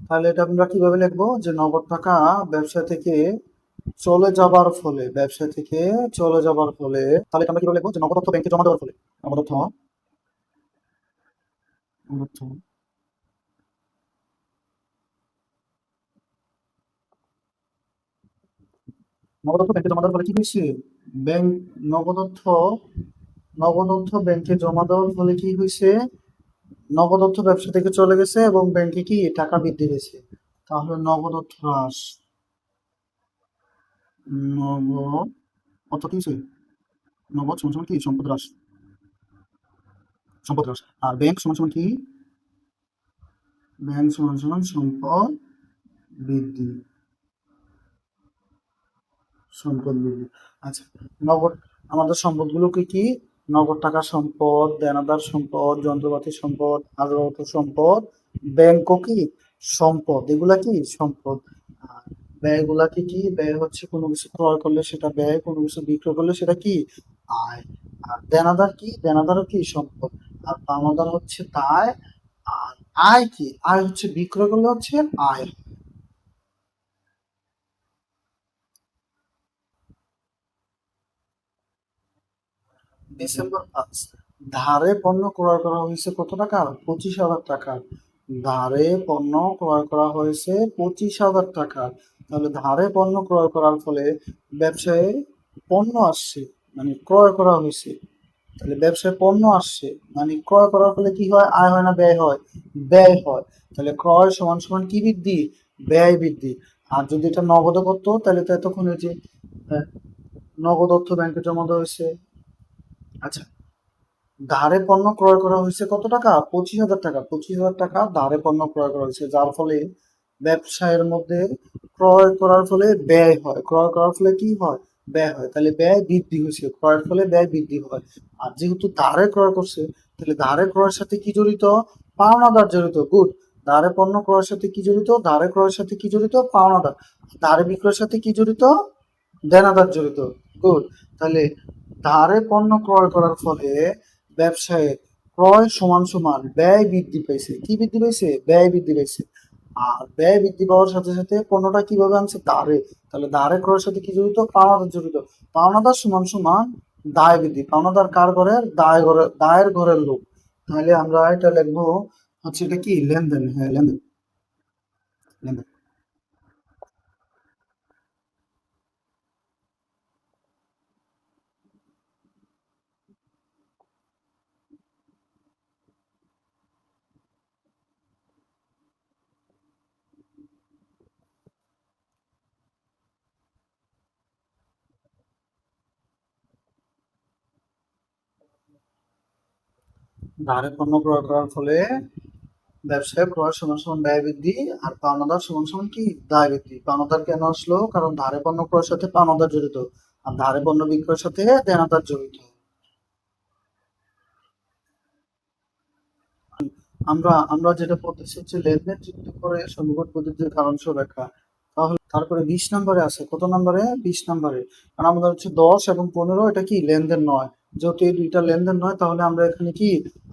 তাহলে এটা আমরা কিভাবে লিখবো, যে নগদ টাকা ব্যবসা থেকে চলে যাবার ফলে, ব্যবসা থেকে চলে যাবার ফলে, তাহলে এটা আমরা কিভাবে লিখবো, যে নগদ অর্থ ব্যাংকে জমা দেওয়ার ফলে, নগদ অর্থ, নগদ অর্থ, নগদ অর্থ ব্যাংকে জমা দেওয়ার ফলে কি হয়েছে, ব্যাংক, নগদ অর্থ, নগদ অর্থ ব্যাংকে জমা দেওয়ার ফলে কি হয়েছে, নগদ অর্থ ব্যবসা থেকে চলে গেছে এবং ব্যাংকে কি টাকা বৃদ্ধি পেয়েছে। তাহলে নগদ অর্থ হ্রাস, নগদ অর্থ কি হয়েছে, নগদ সমান সমান কি সম্পদ হ্রাস, সম্পদ হ্রাস। আর ব্যাংক সমান সমান কি, ব্যাংক সমান সমান সম্পদ বৃদ্ধি, সম্পদ বৃদ্ধি। আচ্ছা, নগদ, আমাদের সম্পদগুলো কি কি, নগদ টাকা সম্পদ, দেনাদার সম্পদ, যন্ত্রপাতি সম্পদ, আদালত সম্পদ, ব্যাংক কি সম্পদ, এগুলা কি সম্পদ। আর ব্যয়গুলা কি কি, ব্যয় হচ্ছে কোনো কিছু ক্রয় করলে সেটা ব্যয়, কোনো কিছু বিক্রয় করলে সেটা কি আয়। আর দেনাদার কি, দেনাদারও কি সম্পদ। আর পাওনাদার হচ্ছে দায়। আর আয় কি, আয় হচ্ছে বিক্রয় করলে হচ্ছে আয়। ডিসেম্বর 5, ধারে পণ্য ক্রয় করা হয়েছে কত টাকা, 25,000 টাকা। ধারে পণ্য ক্রয় করা হয়েছে 25,000 টাকা। তাহলে ধারে পণ্য ক্রয় করার ফলে ব্যবসায় পণ্য আসছে, মানে ক্রয় করা হয়েছে। তাহলে ব্যবসায় পণ্য আসছে মানে ক্রয় করার ফলে কি হয়, আয় হয় না ব্যয় হয়, ব্যয় হয়। তাহলে ক্রয় সমান সমান কি বৃদ্ধি, ব্যয় বৃদ্ধি। আর যদি এটা নগদে করতো তাহলে তো এতক্ষণ ওই যে আহ, নগদ অর্থ ব্যাংকে জমা দেওয়া হয়েছে। আচ্ছা, ধারে পণ্য ক্রয় করা হয়েছে কত টাকা, 25,000 টাকা। 25,000 টাকা ধারে পণ্য ক্রয় করা হয়েছে, যার ফলে ব্যবসায়ের মধ্যে ক্রয় করার ফলে ব্যয় হয়, ক্রয় করার ফলে কি হয়, ব্যয় হয়। তাহলে ব্যয় বৃদ্ধি হয়েছে, ক্রয়ের ফলে ব্যয় বৃদ্ধি হয়। আর যেহেতু ধারে ক্রয় করছে, তাহলে ধারে ক্রয়ের সাথে কি জড়িত, পাওনাদার জড়িত। গুড। ধারে পণ্য ক্রয়ের সাথে কি জড়িত, ধারে ক্রয়ের সাথে কি জড়িত, পাওনাদার। ধারে বিক্রয়ের সাথে কি জড়িত, দেনাদার জড়িত। গুড। তাহলে ধারে পণ্য ক্রয় করার ফলে ব্যবসায়ে ক্রয় সমান সমান ব্যয় বৃদ্ধি পাইছে। কি বৃদ্ধি পাইছে? ব্যয় বৃদ্ধি পাইছে। আর ব্যয় বৃদ্ধি পাওয়ার সাথে সাথে পণ্যটা কিভাবে আনছে? ধারে। তাহলে ধারে ক্রয়ের সাথে কি জড়িত? পাওনাদার জড়িত। পাওনাদার সমান সমান দায় বৃদ্ধি। পাওনাদার কার ঘরের? দায়ের ঘরের লোক। তাহলে আমরা এটা লিখবো হচ্ছে এটা কি? লেনদেন। হ্যাঁ, লেনদেন। লেনদেন। ধারে পণ্য ক্রয় করার ফলে ব্যবসায় ক্রয় সমান সমান ব্যয় বৃদ্ধি, আর পাওনাদার সমান সমান কি? দায় বৃদ্ধি। পাওনাদার কেন আসলো? কারণ ধারে পণ্য ক্রয়ের সাথে পাওনাদার জড়িত, আর ধারে পণ্য বিক্রয়ের সাথে দেনাদার জড়িত। আমরা আমরা যেটা পড়তেছি হচ্ছে লেনদেন যুক্ত করে সন্নিকট পদ্ধতির কারণ সহ ব্যাখ্যা। তাহলে তারপরে 20 নম্বরে আছে, কত নম্বরে? 20 নম্বরে। কারণ আমাদের হচ্ছে 10 এবং 15, এটা কি? লেনদেন নয়। যেহেতু এই দুইটা লেনদেন নয়, তাহলে আমরা এখানে কি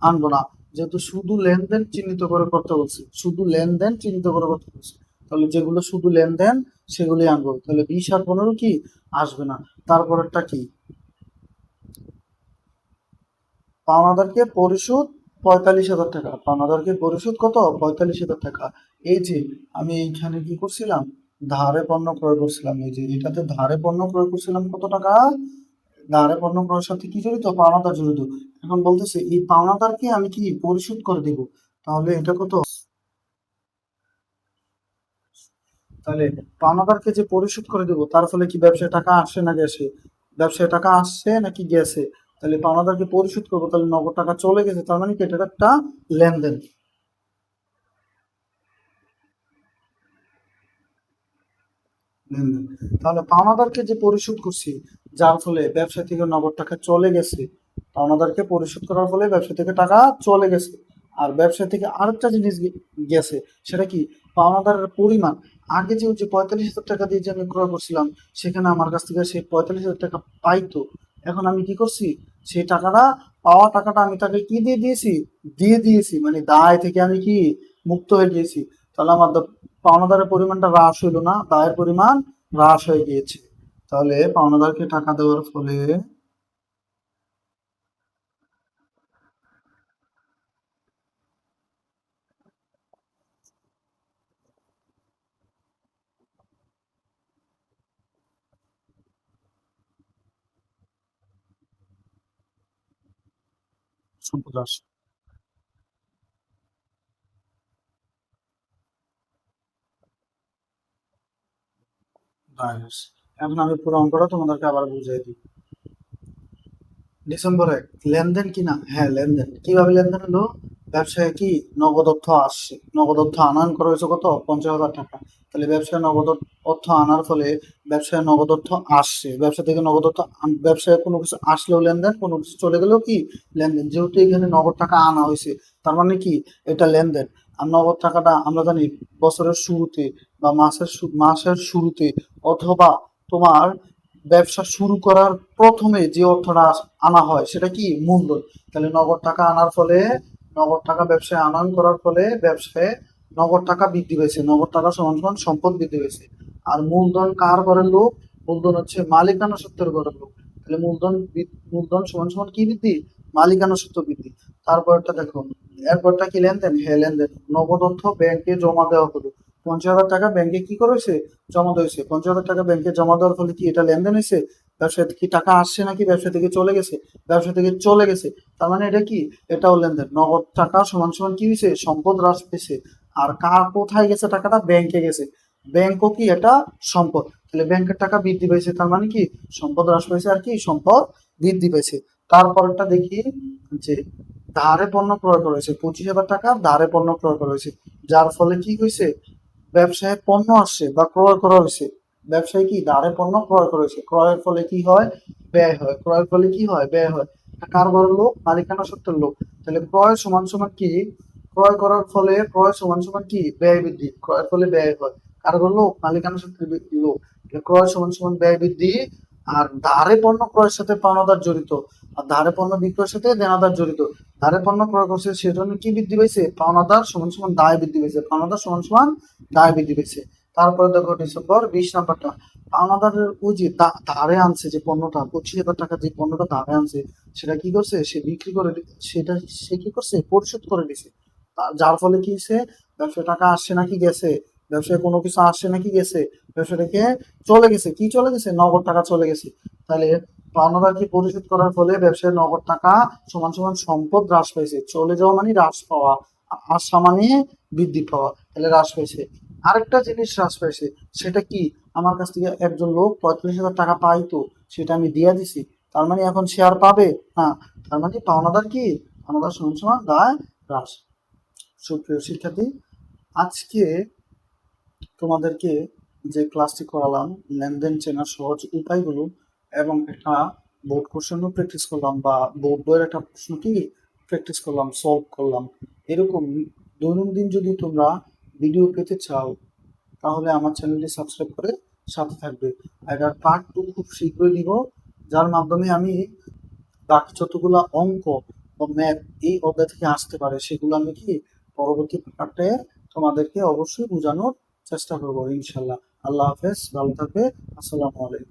আনবো না। যেহেতু শুধু লেনদেন চিহ্নিত করে করতে বলছি, শুধু লেনদেন চিহ্নিত করে করতে বলছি, তাহলে যেগুলো শুধু লেনদেন সেগুলি আনবো। তাহলে 20 আর 15 কি আসবে না। তারপরেরটা কি? পাওনাদারকে পরিশোধ 45,000 টাকা। পাওনাদারকে পরিশোধ কত? 45,000 টাকা। এই যে আমি এইখানে কি করছিলাম? ধারে পণ্য ক্রয় করছিলাম। এই যে এটাতে ধারে পণ্য ক্রয় করছিলাম কত টাকা? ধারে পণ্য ক্রয়ের সাথে কি জড়িত? পাওনাদার জড়িত। এখন বলতেছে এই পাওনাদারকে আমি কি পরিশোধ করে দিব। তাহলে এটা কত? তাহলে পাওনাদারকে যে পরিশোধ করে দিব, তার ফলে কি ব্যবসায় টাকা আসে না গেছে? ব্যবসায় টাকা আসছে নাকি গেছে? তাহলে পাওনাদারকে পরিশোধ করবো, তাহলে নগদ টাকা চলে গেছে, তার মানে কি এটা একটা লেনদেন। লেনদেন। তাহলে পাওনাদারকে যে পরিশোধ করছি, যার ফলে ব্যবসা থেকে নগদ টাকা চলে গেছে, পাওনাদারকে পরিশোধ করার ফলে ব্যবসা থেকে টাকা চলে গেছে। আর ব্যবসা থেকে আরেকটা জিনিস গেছে, সেটা কি? পাওনাদারের পরিমাণ। আগে যে 45,000 টাকা দিয়ে যে আমি ক্রয় করছিলাম, সেখানে আমার কাছ থেকে সেই 45,000 টাকা পাইতো। এখন আমি কি করছি? সেই টাকাটা, পাওয়া টাকাটা আমি তাকে কি দিয়ে দিয়েছি? দিয়ে দিয়েছি, মানে দায় থেকে আমি কি মুক্ত হয়ে গিয়েছি। তাহলে আমার পাওনাদারের পরিমাণটা হ্রাস হইলো না, দায়ের পরিমাণ হ্রাস হয়ে গিয়েছে। তাহলে পাওনাদারকে টাকা দেওয়ার ফলে সম্পদ হ্রাস। দায় হ্রাস। এখন আমি পুরো অঙ্কটা তোমাদেরকে আবার বুঝিয়ে দিই। ডিসেম্বর 1, লেনদেন কি না? হ্যাঁ, লেনদেন। কিভাবে লেনদেন হলো? ব্যবসায় কি নগদ অর্থ আসছে, নগদ অর্থ আনয়ন করা হয়েছে কত? 50,000 টাকা। তাহলে ব্যবসায় নগদ অর্থ আনার ফলে ব্যবসায় নগদ অর্থ আসছে, ব্যবসা থেকে নগদ অর্থ ব্যবসায় কোনো কিছু আসলেও লেনদেন, কোনো কিছু চলে গেলেও কি লেনদেন। যেহেতু এখানে নগদ টাকা আনা হয়েছে, তার মানে কি এটা লেনদেন। আর নগদ টাকাটা আমরা জানি বছরের শুরুতে বা মাসের শুরুতে, অথবা তোমার ব্যবসা শুরু করার প্রথমে যে অর্থটা আনা হয় সেটা কি? মূলধন। তাহলে নগদ টাকা আনার ফলে, নগদ টাকা ব্যবসায় আনয়ন করার ফলে ব্যবসায় নগদ টাকা বৃদ্ধি পেয়েছে। নগদ টাকা সমান সমান সম্পদ বৃদ্ধি পেয়েছে। আর মূলধন কার ঘরের লোক? মূলধন হচ্ছে মালিকানা সত্ত্বের ঘরের লোক। তাহলে মূলধন সমান সমান কি বৃদ্ধি? মালিকানা সত্ত্ব বৃদ্ধি। তারপরটা দেখো, এরপরটা কি? লেনদেন। হ্যাঁ, লেনদেন। নগদ অর্থ ব্যাংকে জমা দেওয়া হলো। 50,000 টাকা ব্যাংকে কি করেছে? জমা দিয়েছে। 50,000 টাকা ব্যাংকে জমা দেওয়ার ফলে কি এটা লেনদেন হয়েছে? ব্যবসা থেকে কি টাকা আসছে নাকি ব্যবসা থেকে চলে গেছে? ব্যবসা থেকে চলে গেছে। তার মানে এটা কি? এটাও লেনদেন। নগদ টাকা সমান সমান কি হয়েছে? সম্পদ হ্রাস পেয়েছে। আর কোথায় গেছে টাকাটা? ব্যাংকে গেছে। ব্যাংকও কি এটা? সম্পদ। তাহলে ব্যাংকের টাকা বৃদ্ধি পেয়েছে, তার মানে কি সম্পদ হ্রাস পেয়েছে, আর কি সম্পদ বৃদ্ধি পেয়েছে। তারপরটা দেখি যে ধারে পণ্য ক্রয় করেছে, 25,000 টাকা ধারে পণ্য ক্রয় করেছে, যার ফলে কি হয়েছে? ব্যবসায় পণ্য আসছে বা ক্রয় করা হয়েছে। ব্যবসায় কি ধারে পণ্য ক্রয় করেছে, ক্রয়ের ফলে কি হয়? ব্যয় হয়। ক্রয়ের ফলে কি হয়? ব্যয় হয়। এটা কার ঘরের লোক? মালিকানা সত্ত্বের লোক। তাহলে ক্রয় সমান সমান কি? ক্রয় করার ফলে ক্রয় সমান সমান কি? ব্যয় বৃদ্ধি। ক্রয়ের ফলে ব্যয় হয়। কার ঘরের লোক? মালিকানা সত্ত্বের লোক। তাহলে ক্রয় সমান সমান ব্যয় বৃদ্ধি। আর ধারে পণ্য ক্রয়ের সাথে পাওনাদার জড়িত, আর ধারে পণ্য বিক্রয়ের সাথে দেনাদার জড়িত। ধারে পণ্য ক্রয় করছে সেজন্য কি বৃদ্ধি পেয়েছে? পাওনাদার সমান সমান দায় বৃদ্ধি পেয়েছে। পাওনাদার সমান সমান দায় বৃদ্ধি পেয়েছে। তারপরে দেখো ডিসেম্বর 20 নাম্বারটা, পাওনাদারের ওই যে ধারে আনছে যে পণ্যটা, 25,000 টাকা যে পণ্যটা ধারে আনছে সেটা কি করছে? সে বিক্রি করে সেটা সে কি করছে? পরিশোধ করে দিছে। যার ফলে কি হয়েছে? ব্যবসায় টাকা আসছে নাকি গেছে? ব্যবসায় কোনো কিছু আসছে নাকি গেছে? ব্যবসা থেকে চলে গেছে। কি চলে গেছে? নগদ টাকা চলে গেছে। তাহলে পাওনাদারকে পরিশোধ করার ফলে ব্যবসায় নগদ টাকা সমান সমান সম্পদ হ্রাস পাইছে। চলে যাওয়া মানে হ্রাস পাওয়া, আসা মানে বৃদ্ধি পাওয়া, তাহলে হ্রাস পাইছে। আরেকটা জিনিস হ্রাস পাইছে, সেটা কি? আমার কাছ থেকে একজন লোক 45,000 টাকা পাইতো, সেটা আমি দিয়ে দিছি, তার মানে এখন সে আর পাবে না। তার মানে পাওনাদার কি? পাওনাদার সমান সমান দায় হ্রাস। সুপ্রিয় শিক্ষার্থী, আজকে তোমাদেরকে যে ক্লাসটি করালাম, লেনদেন চেনার সহজ উপায়গুলো এবং একটা বোর্ড কোশ্চেনও প্র্যাকটিস করলাম, বা বোর্ড বইয়ের একটা প্রশ্ন কি প্র্যাকটিস করলাম, সলভ করলাম। এরকম দৈনন্দিন যদি তোমরা ভিডিও পেতে চাও তাহলে আমার চ্যানেলটি সাবস্ক্রাইব করে সাথে থাকবে। এটার পার্ট 2 খুব শীঘ্রই দিব, যার মাধ্যমে আমি বাকি যতগুলো অঙ্ক বা ম্যাথ এই অধ্যায় থেকে আসতে পারে সেগুলো আমি কি পরবর্তী পার্টে তোমাদেরকে অবশ্যই বোঝানোর চেষ্টা করবো ইনশাল্লাহ। আল্লাহ হাফেজ, ভালো থাকবে। আসসালামু আলাইকুম।